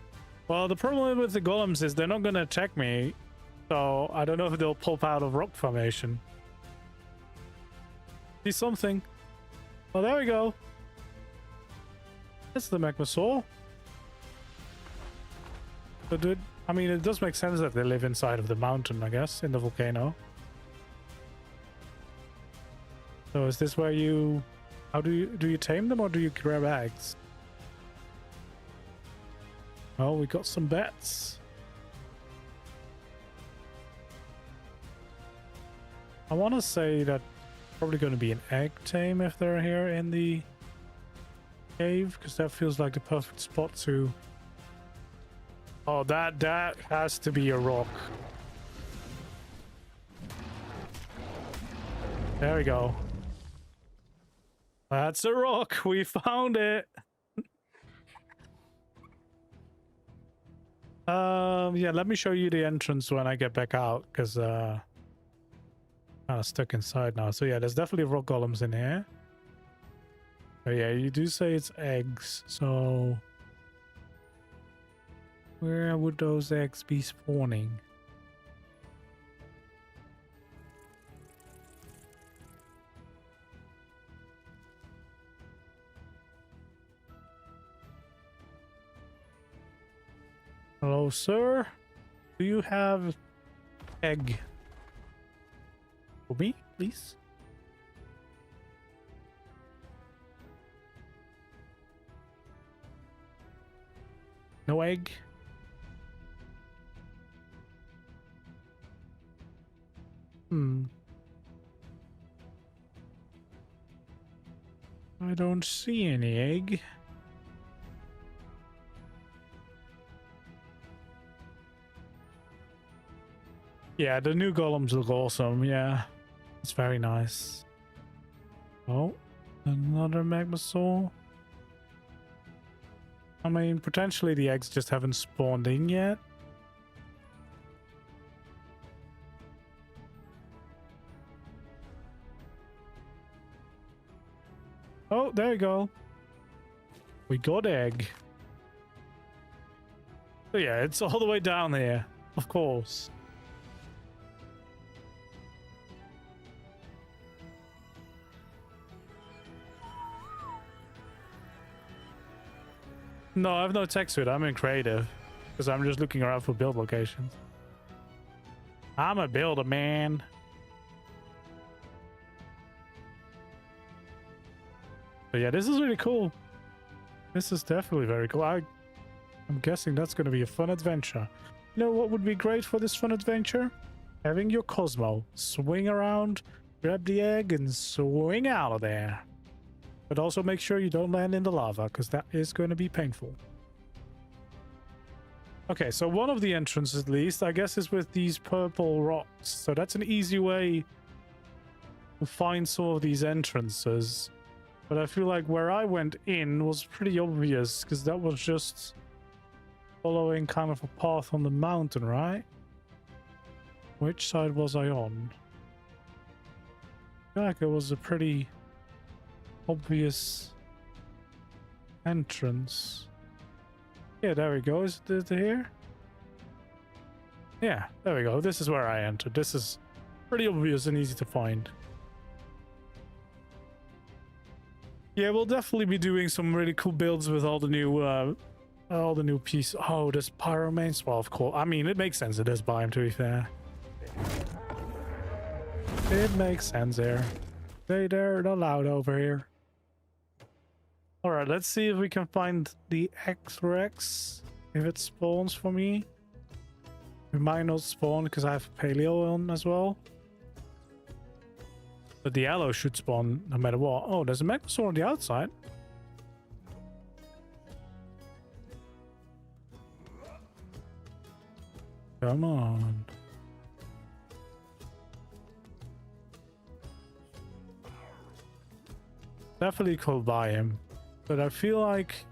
[SPEAKER 1] Well, the problem with the golems is they're not gonna attack me, so I don't know if they'll pop out of rock formation. See something? Oh, there we go. That's the Magmasaur. But I mean, it does make sense that they live inside of the mountain, I guess, in the volcano. So is this where you... How do you tame them, or do you grab eggs? Oh, we got some bats. I want to say that probably going to be an egg tame if they're here in the cave, because that feels like the perfect spot to... Oh, that has to be a rock. There we go. That's a rock. We found it. Yeah, let me show you the entrance when I get back out, because kind of stuck inside now. So yeah, there's definitely rock golems in here. Oh yeah, you do say it's eggs, so where would those eggs be spawning? Hello, sir. Do you have egg for me, please? No egg? I don't see any egg. Yeah, the new golems look awesome. Yeah, it's very nice. Oh, another Magmasaur. I mean, potentially the eggs just haven't spawned in yet. Oh, there you go. We got egg. So yeah, it's all the way down here, of course. No, I have no text to it. I'm in creative because I'm just looking around for build locations. I'm a builder, man. But yeah, this is really cool. This is definitely very cool. I'm guessing that's going to be a fun adventure. You know what would be great for this fun adventure? Having your Cosmo swing around, grab the egg, and swing out of there. But also make sure you don't land in the lava, because that is going to be painful. Okay, so one of the entrances, at least, I guess, is with these purple rocks. So that's an easy way to find some of these entrances. But I feel like where I went in was pretty obvious, because that was just following kind of a path on the mountain, right? Which side was I on? I feel like it was a pretty obvious entrance. Yeah, there we go. Is it here? Yeah, there we go. This is where I entered. This is pretty obvious and easy to find. Yeah, we'll definitely be doing some really cool builds with all the new pieces. Oh, this pyromanes. Well, of course. I mean, it makes sense. It is biome, to be fair. It makes sense there. They're allowed over here. All right, let's see if we can find the X-Rex. If it spawns for me. It might not spawn because I have Paleo on as well. But the Aloe should spawn no matter what. Oh, there's a Megalosaur on the outside. Come on. Definitely could buy him. But I feel like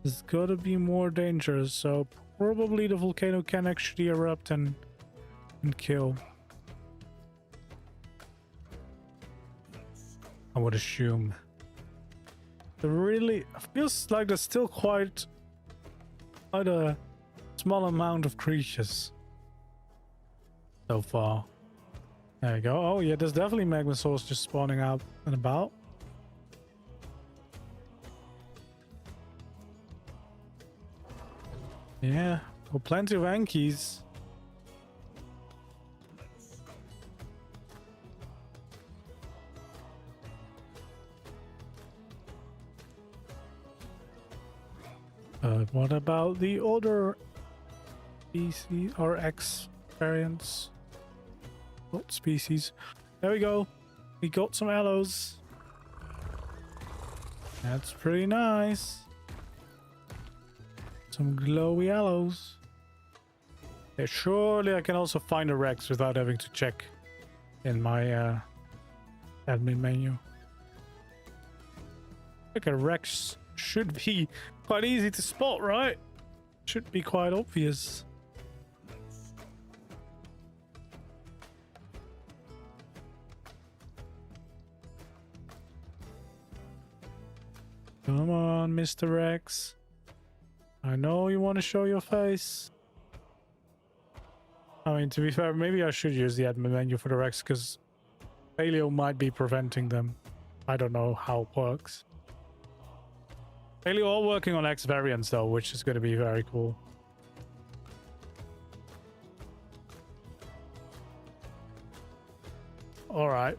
[SPEAKER 1] there's gotta be more dangerous. So probably the volcano can actually erupt and kill. I would assume. It feels like there's still quite a small amount of creatures so far. There you go. Oh yeah, there's definitely Magmasaurs just spawning out and about. Yeah, well, plenty of Ankies. But what about the other species or X variants? What species? There we go. We got some aloes. That's pretty nice. Some glowy aloes. Yeah, surely I can also find a Rex without having to check in my admin menu. Like a Rex should be quite easy to spot, right? Should be quite obvious. Come on, Mr. Rex. I know you want to show your face. I mean, to be fair, maybe I should use the admin menu for the Rex because Paleo might be preventing them. I don't know how it works. Paleo are working on X variants though, which is going to be very cool. All right.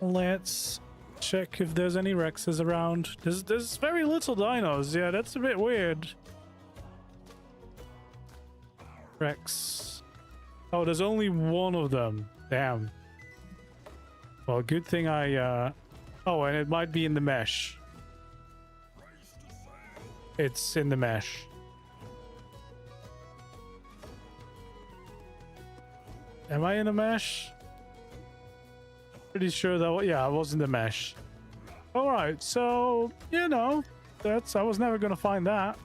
[SPEAKER 1] Let's check if there's any Rexes around. There's very little dinos. Yeah, that's a bit weird. Rex. Oh, there's only one of them. Damn. Well, good thing I oh, and it might be in the mesh. It's in the mesh. Am I in the mesh? Pretty sure that, yeah, I was in the mesh. All right, so you know, I was never gonna find that.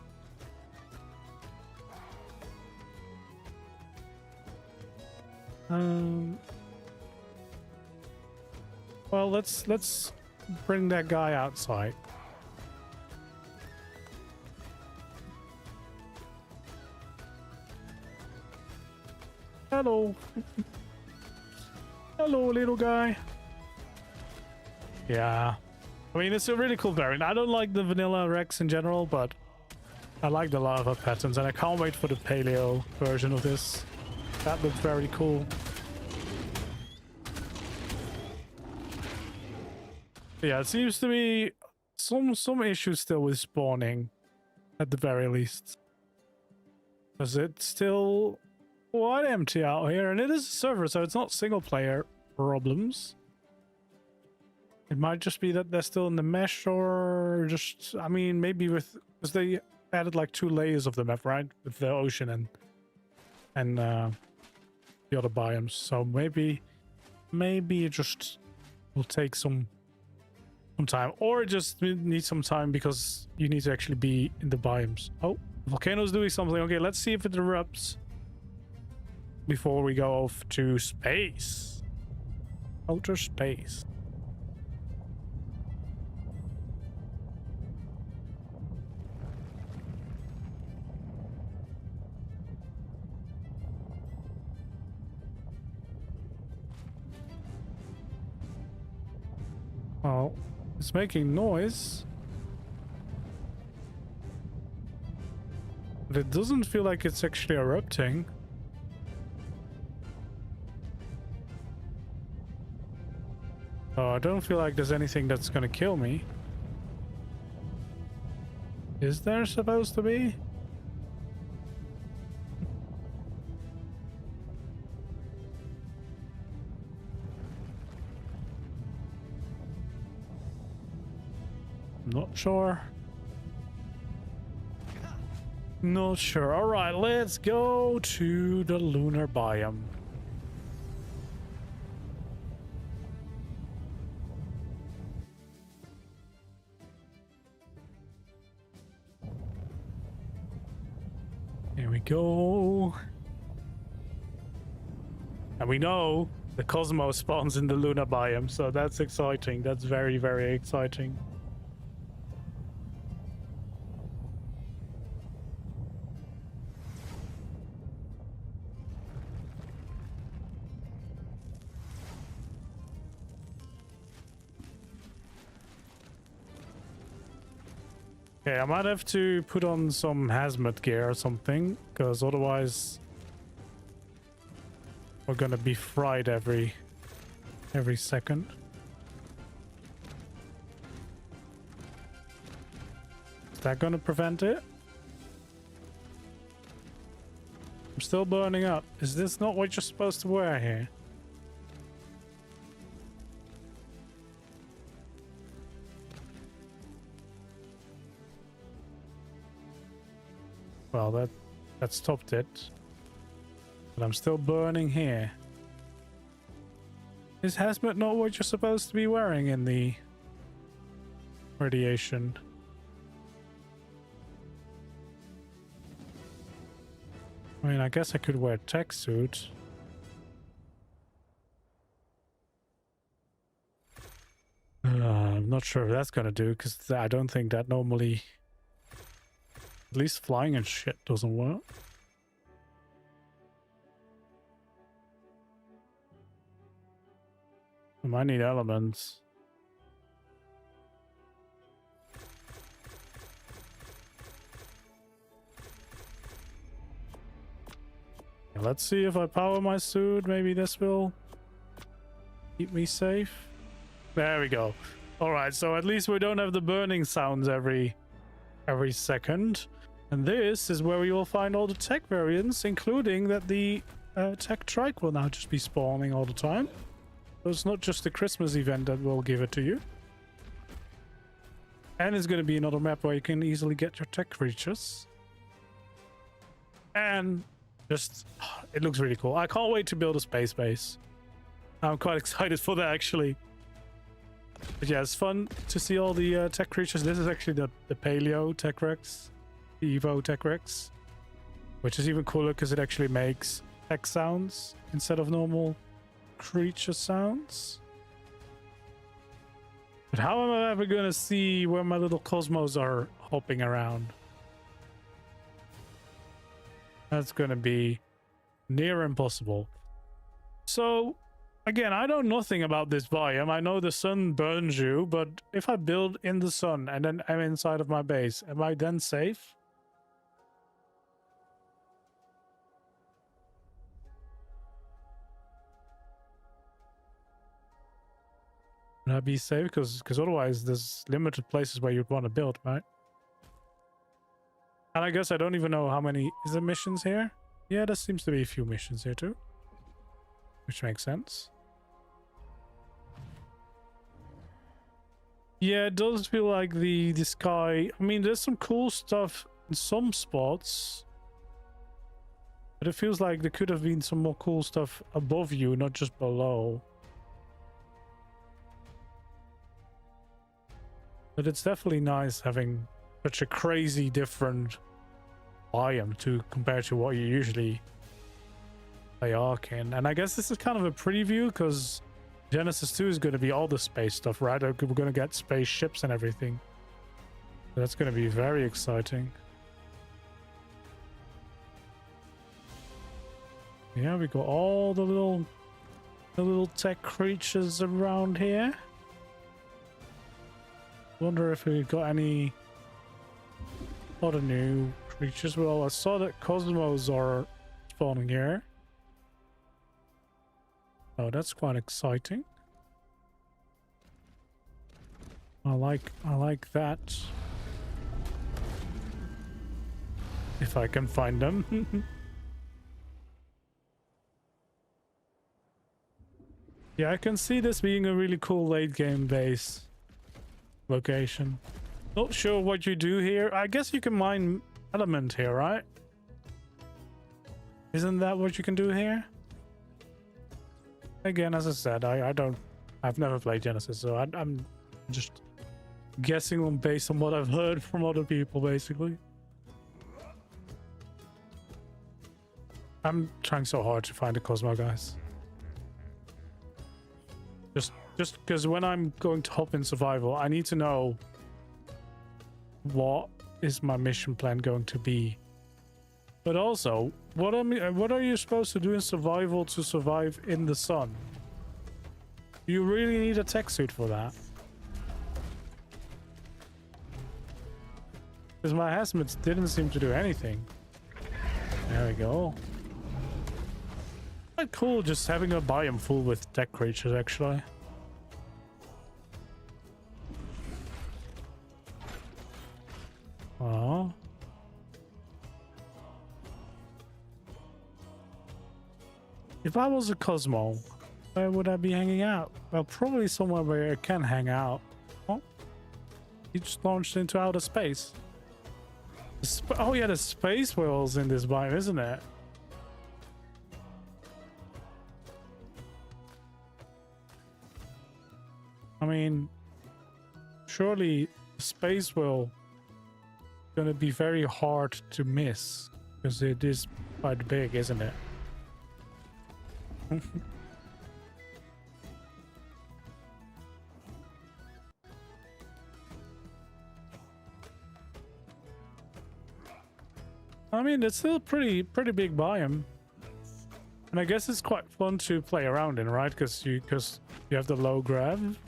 [SPEAKER 1] Well, let's bring that guy outside. Hello. Hello, little guy. Yeah. I mean, it's a really cool variant. I don't like the vanilla Rex in general, but I like the lava patterns, and I can't wait for the paleo version of this. That looks very cool. Yeah, it seems to be some issues still with spawning, at the very least. Because it's still quite empty out here, and it is a server, so it's not single player problems. It might just be that they're still in the mesh, or just, I mean, maybe with, because they added like 2 layers of the map, right? With the ocean and the other biomes. So maybe it just will take some time, or it just needs some time because you need to actually be in the biomes. Oh, the volcano's doing something. Okay, let's see if it erupts before we go off to space. Outer space. Oh, it's making noise. But it doesn't feel like it's actually erupting. Oh, I don't feel like there's anything that's gonna kill me. Is there supposed to be? Not sure. Not sure. All right, let's go to the lunar biome. Here we go. And we know the cosmos spawns in the lunar biome, so that's exciting. That's very, very exciting. Okay, I might have to put on some hazmat gear or something, because otherwise we're gonna be fried every second. Is that gonna prevent it? I'm still burning up. Is this not what you're supposed to wear here? Well, that stopped it. But I'm still burning here. Is hazmat not what you're supposed to be wearing in the radiation? I mean, I guess I could wear a tech suit. I'm not sure if that's gonna do, because I don't think that normally... At least flying and shit doesn't work. I might need elements. Let's see if I power my suit. Maybe this will keep me safe. There we go. All right, so at least we don't have the burning sounds every second. And this is where we will find all the tech variants, including that the tech trike will now just be spawning all the time. So it's not just the Christmas event that will give it to you. And it's going to be another map where you can easily get your tech creatures. And just, it looks really cool. I can't wait to build a space base. I'm quite excited for that, actually. But yeah, it's fun to see all the tech creatures. This is actually the Paleo Tech Rex, the Evo Tech Rex, which is even cooler because it actually makes tech sounds instead of normal creature sounds. But how am I ever going to see where my little cosmos are hopping around? That's going to be near impossible. So... Again, I know nothing about this biome. I know the sun burns you, but if I build in the sun and then I'm inside of my base, am I then safe? Would that be safe? Because otherwise there's limited places where you'd want to build, right? And I guess I don't even know how many... Is there missions here? Yeah, there seems to be a few missions here too. Which makes sense. Yeah, it does feel like the sky... I mean, there's some cool stuff in some spots. But it feels like there could have been some more cool stuff above you, not just below. But it's definitely nice having such a crazy different biome to compare to what you usually play ARK in. And I guess this is kind of a preview because Genesis 2 is going to be all the space stuff, right? We're going to get spaceships and everything. So that's going to be very exciting. Yeah, we got all the little tech creatures around here. Wonder if we got any other new creatures. Well, I saw that cosmos are spawning here. Oh, that's quite exciting. I like that. If I can find them. Yeah, I can see this being a really cool late game base location. Not sure what you do here. I guess you can mine element here, right? Isn't that what you can do here? Again, as I said, I've never played Genesis, so I'm just guessing on based on what I've heard from other people, basically. I'm trying so hard to find the Cosmo, guys. Just because when I'm going to hop in survival, I need to know what is my mission plan going to be. But also, what are you supposed to do in survival to survive in the sun? You really need a tech suit for that. Because my hazmats didn't seem to do anything. There we go. Quite cool just having a biome full with tech creatures, actually. Oh. If I was a Cosmo, where would I be hanging out? Well, probably somewhere where I can hang out. Oh, he just launched into outer space. Oh yeah, there's space whales in this biome, isn't it? I mean, surely space whale gonna be very hard to miss because it is quite big, isn't it? I mean, it's still a pretty big biome, and I guess it's quite fun to play around in, right? Because you have the low grav,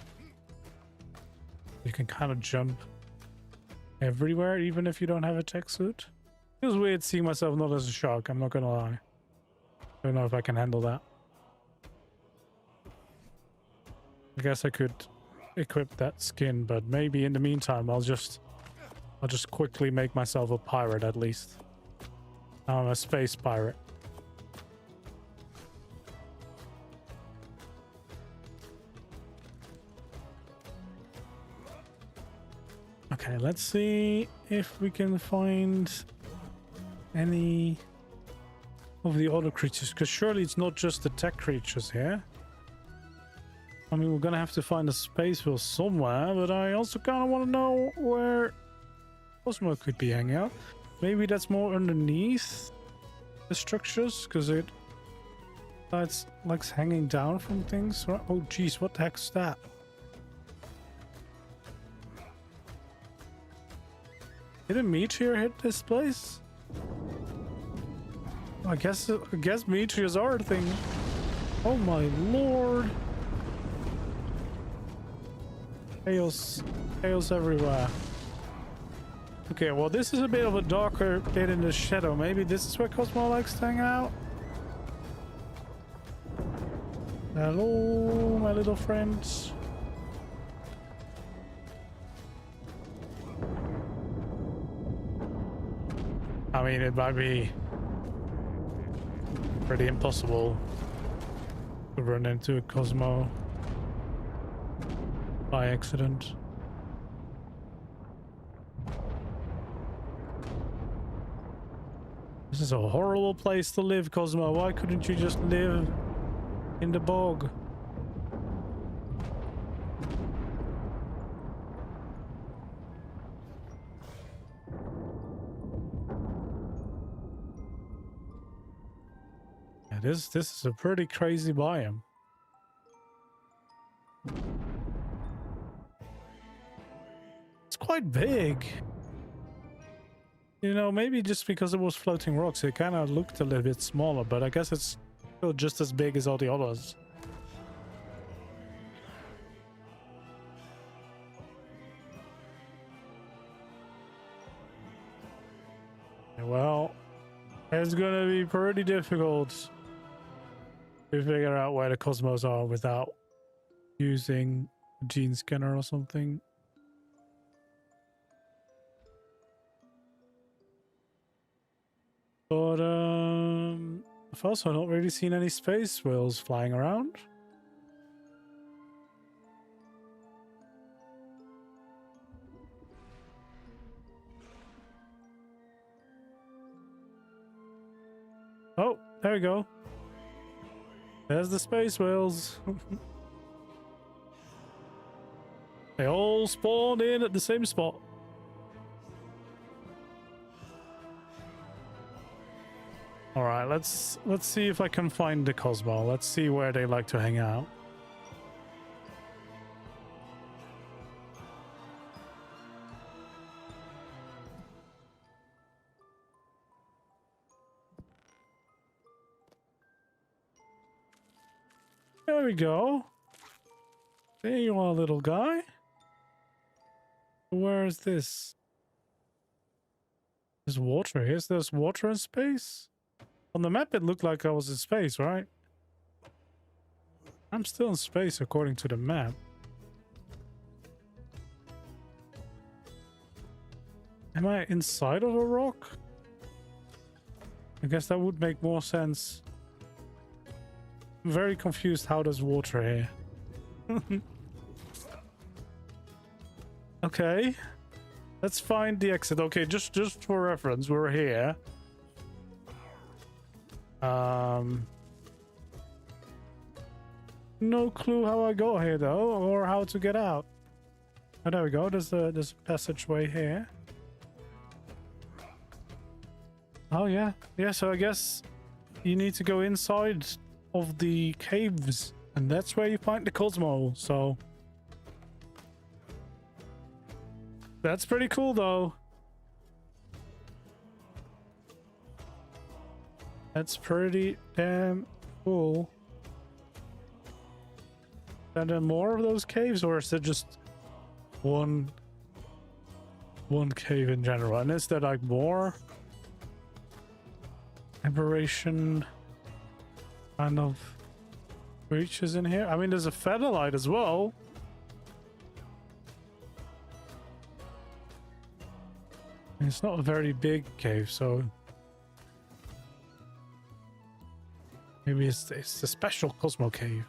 [SPEAKER 1] you can kind of jump everywhere, even if you don't have a tech suit. Feels weird seeing myself not as a shark. I'm not gonna lie. I don't know if I can handle that. I guess I could equip that skin, but maybe in the meantime I'll just quickly make myself a pirate at least. Now I'm a space pirate. Okay, let's see if we can find any of the other creatures, because surely it's not just the tech creatures here. I mean, we're gonna have to find a space whale somewhere, but I also kind of want to know where Cosmo could be hanging out. Maybe that's more underneath the structures, because it's like hanging down from things. Oh geez, what the heck's that? Did a meteor hit this place? I guess meteors are a thing. Oh my lord. Chaos everywhere. Okay, well this is a bit of a darker bit in the shadow. Maybe this is where Cosmo likes to hang out. Hello, my little friends. I mean, it might be pretty impossible to run into a Cosmo by accident. This is a horrible place to live, Cosmo. Why couldn't you just live in the bog? Yeah, this is a pretty crazy biome. It's quite big. You know, maybe just because it was floating rocks, it kind of looked a little bit smaller, but I guess it's still just as big as all the others. Well, it's gonna be pretty difficult to figure out where the Cosmos are without using a gene scanner or something. But I've also not really seen any space whales flying around. Oh, there we go. There's the space whales. They all spawned in at the same spot. All right, let's see if I can find the Cosmo. Let's see where they like to hang out. There we go. There you are, little guy. Where is this? There's water here. There's water in space? On the map, it looked like I was in space, right? I'm still in space according to the map. Am I inside of a rock? I guess that would make more sense. I'm very confused. How there's water here? Okay. Let's find the exit. Okay, just for reference, we're here. No clue how I got here though, or how to get out. Oh, there we go. There's a passageway here. Oh yeah, yeah. So I guess you need to go inside of the caves, and that's where you find the Cosmo. So that's pretty cool though. That's pretty damn cool. Are there more of those caves, or is it just one cave in general? And is there like more aberration kind of creatures in here? I mean, there's a featherlight as well. It's not a very big cave, so maybe it's the special Cosmo cave.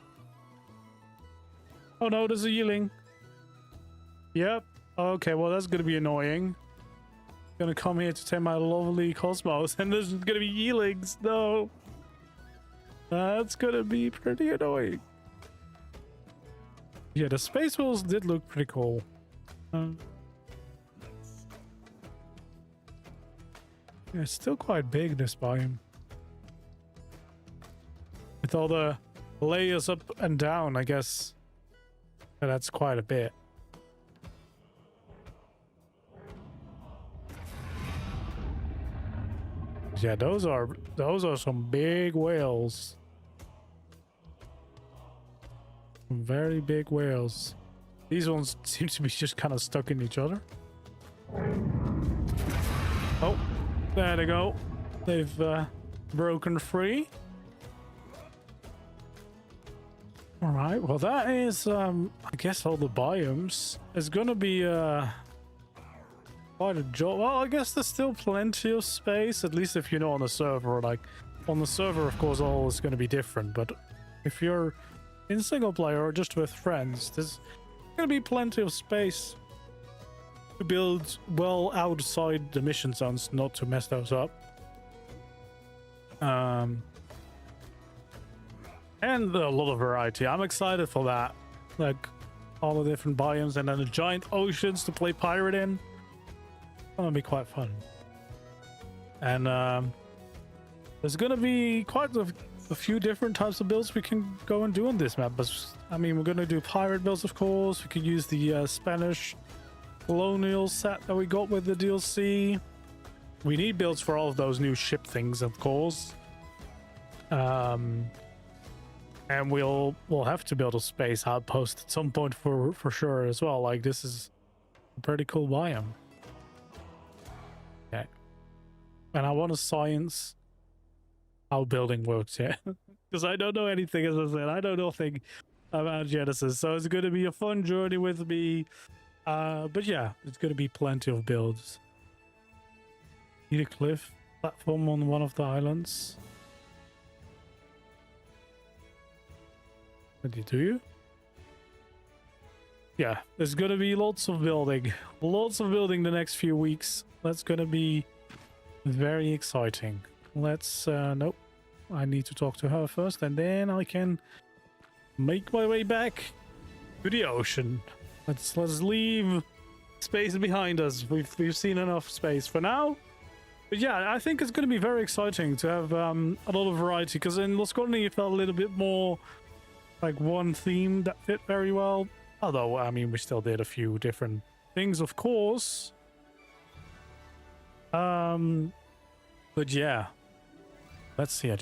[SPEAKER 1] Oh no, there's a yearling. Yep. Okay, well that's gonna be annoying. Gonna come here to take my lovely Cosmos, and there's gonna be yearlings. No. That's gonna be pretty annoying. Yeah, the space whales did look pretty cool. Yeah, it's still quite big, this biome. With all the layers up and down, I guess that's quite a bit. Yeah, those are some big whales. Some very big whales. These ones seem to be just kind of stuck in each other. Oh, there they go. They've broken free. All right, well that is I guess all the biomes. It's gonna be quite quite a job. Well, I guess there's still plenty of space, at least if you're not on a server. Like, on the server, of course, all is going to be different, but if you're in single player or just with friends, there's going to be plenty of space to build well outside the mission zones, not to mess those up. And a lot of variety. I'm excited for that. Like, all the different biomes and then the giant oceans to play pirate in. Gonna be quite fun. And there's gonna be quite a few different types of builds we can go and do on this map. But I mean, we're gonna do pirate builds, of course. We could use the Spanish Colonial set that we got with the DLC. We need builds for all of those new ship things, of course. And we'll have to build a space outpost at some point for sure as well. Like, this is a pretty cool biome. Okay. And I want to science how building works here. Because I don't know anything, as I said. I know nothing about Genesis. So it's going to be a fun journey with me. But yeah, it's going to be plenty of builds. Need a cliff platform on one of the islands. Do you? Yeah, there's gonna be lots of building the next few weeks. That's gonna be very exciting. Let's nope, I need to talk to her first, and then I can make my way back to the ocean. Let's leave space behind us. We've seen enough space for now. But yeah, I think it's gonna be very exciting to have a lot of variety, because in Lost Colony it felt a little bit more like one theme that fit very well. Although, I mean, we still did a few different things, of course. But yeah. Let's see, I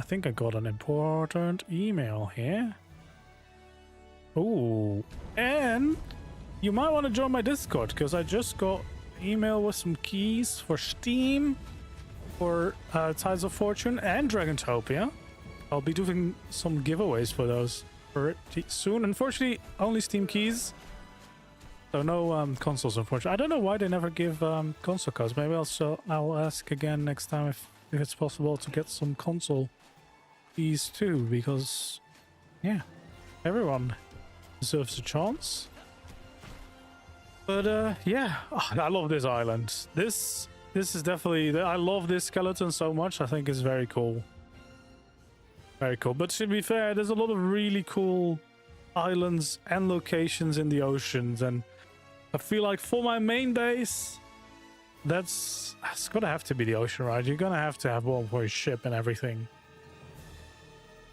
[SPEAKER 1] think I got an important email here. Oh, and you might want to join my Discord, because I just got an email with some keys for Steam, for Tides of Fortune and Dragontopia. I'll be doing some giveaways for those soon. Unfortunately, only Steam keys. So no consoles, unfortunately. I don't know why they never give console codes. Maybe I'll ask again next time if it's possible to get some console keys too. Because, yeah, everyone deserves a chance. But yeah, I love this island. This is definitely... I love this skeleton so much. I think it's very cool. Very cool. But to be fair, there's a lot of really cool islands and locations in the oceans, and I feel like for my main base, it's gonna have to be the ocean, right? You're gonna have to have one for your ship and everything.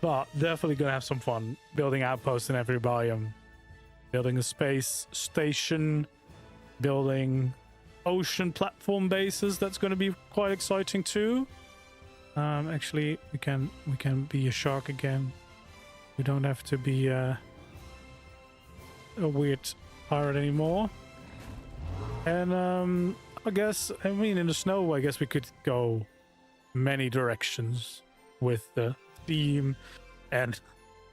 [SPEAKER 1] But definitely gonna have some fun building outposts in every biome, building a space station, building ocean platform bases. That's gonna be quite exciting too. Actually, we can be a shark again. We don't have to be a weird pirate anymore. And I guess, I mean, in the snow, I guess we could go many directions with the theme and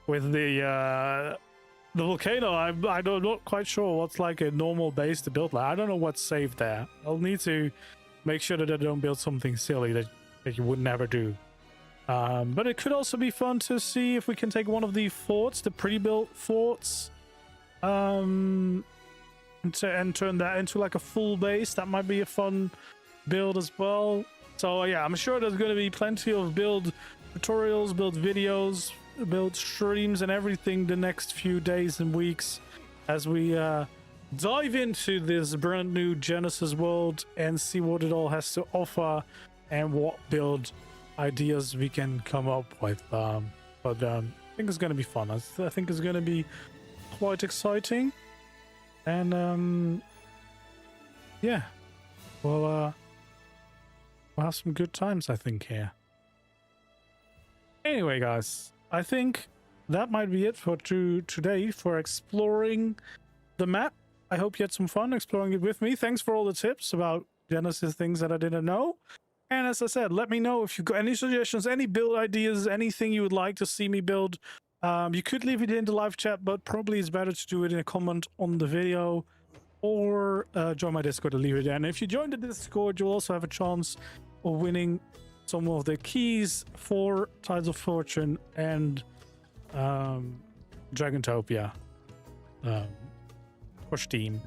[SPEAKER 1] with the volcano. I'm not quite sure what's like a normal base to build. Like, I don't know what's safe there. I'll need to make sure that I don't build something silly that you would never do. But it could also be fun to see if we can take one of the forts, the pre-built forts, and turn that into like a full base. That might be a fun build as well. So yeah, I'm sure there's going to be plenty of build tutorials, build videos, build streams and everything the next few days and weeks as we dive into this brand new Genesis world and see what it all has to offer and what build ideas we can come up with. But I think it's going to be fun. I think it's going to be quite exciting. And yeah, we'll have some good times, I think, here. Anyway, guys, I think that might be it for today for exploring the map. I hope you had some fun exploring it with me. Thanks for all the tips about Genesis, things that I didn't know. And as I said, let me know if you've got any suggestions, any build ideas, anything you would like to see me build. You could leave it in the live chat, but probably it's better to do it in a comment on the video. or join my Discord to leave it there. And if you join the Discord, you'll also have a chance of winning some of the keys for Tides of Fortune and Dragontopia for Steam.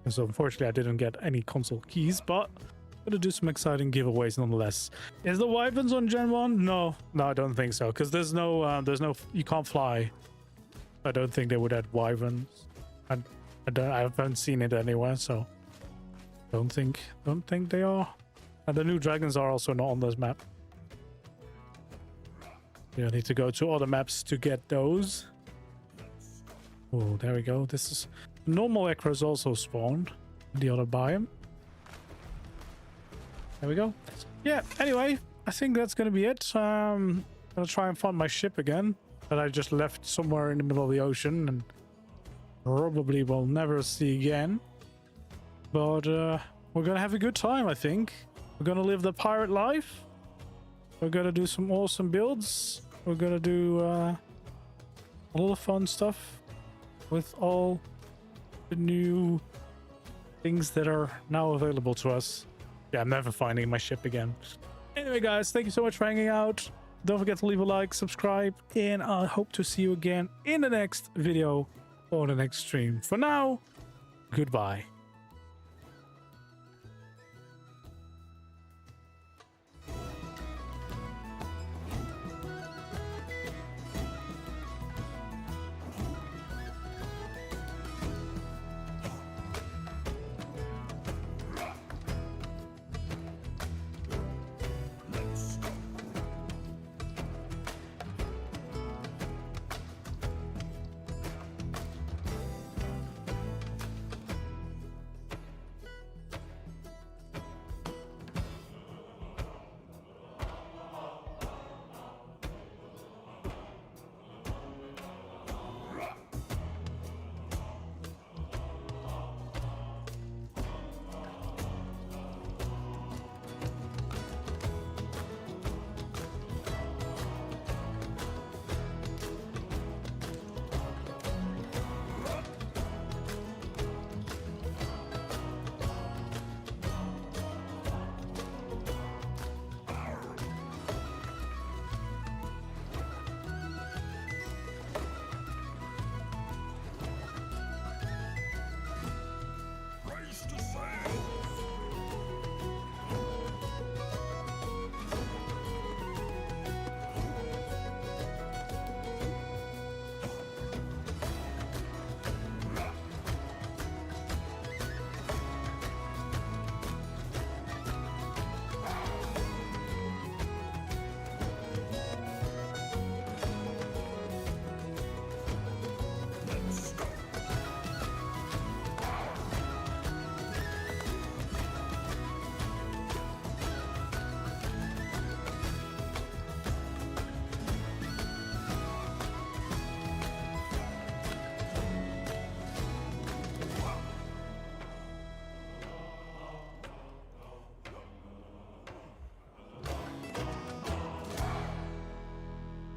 [SPEAKER 1] And so unfortunately I didn't get any console keys, but I'm gonna do some exciting giveaways nonetheless. Is the Wyverns on Gen 1? No, I don't think so, because there's no you can't fly. I don't think they would add Wyverns. I haven't seen it anywhere, so don't think they are. And the new dragons are also not on this map. You need to go to other maps to get those. Oh, there we go. This is normal Ekros also spawned in the other biome. There we go. Yeah, anyway, I think that's gonna be it. I'm gonna try and find my ship again that I just left somewhere in the middle of the ocean and probably will never see again. But we're gonna have a good time, I think. We're gonna live the pirate life. We're gonna do some awesome builds. We're gonna do a lot of fun stuff with all the new things that are now available to us. Yeah, I'm never finding my ship again. Anyway, guys, thank you so much for hanging out. Don't forget to leave a like, subscribe, and I hope to see you again in the next video or the next stream. For now, goodbye.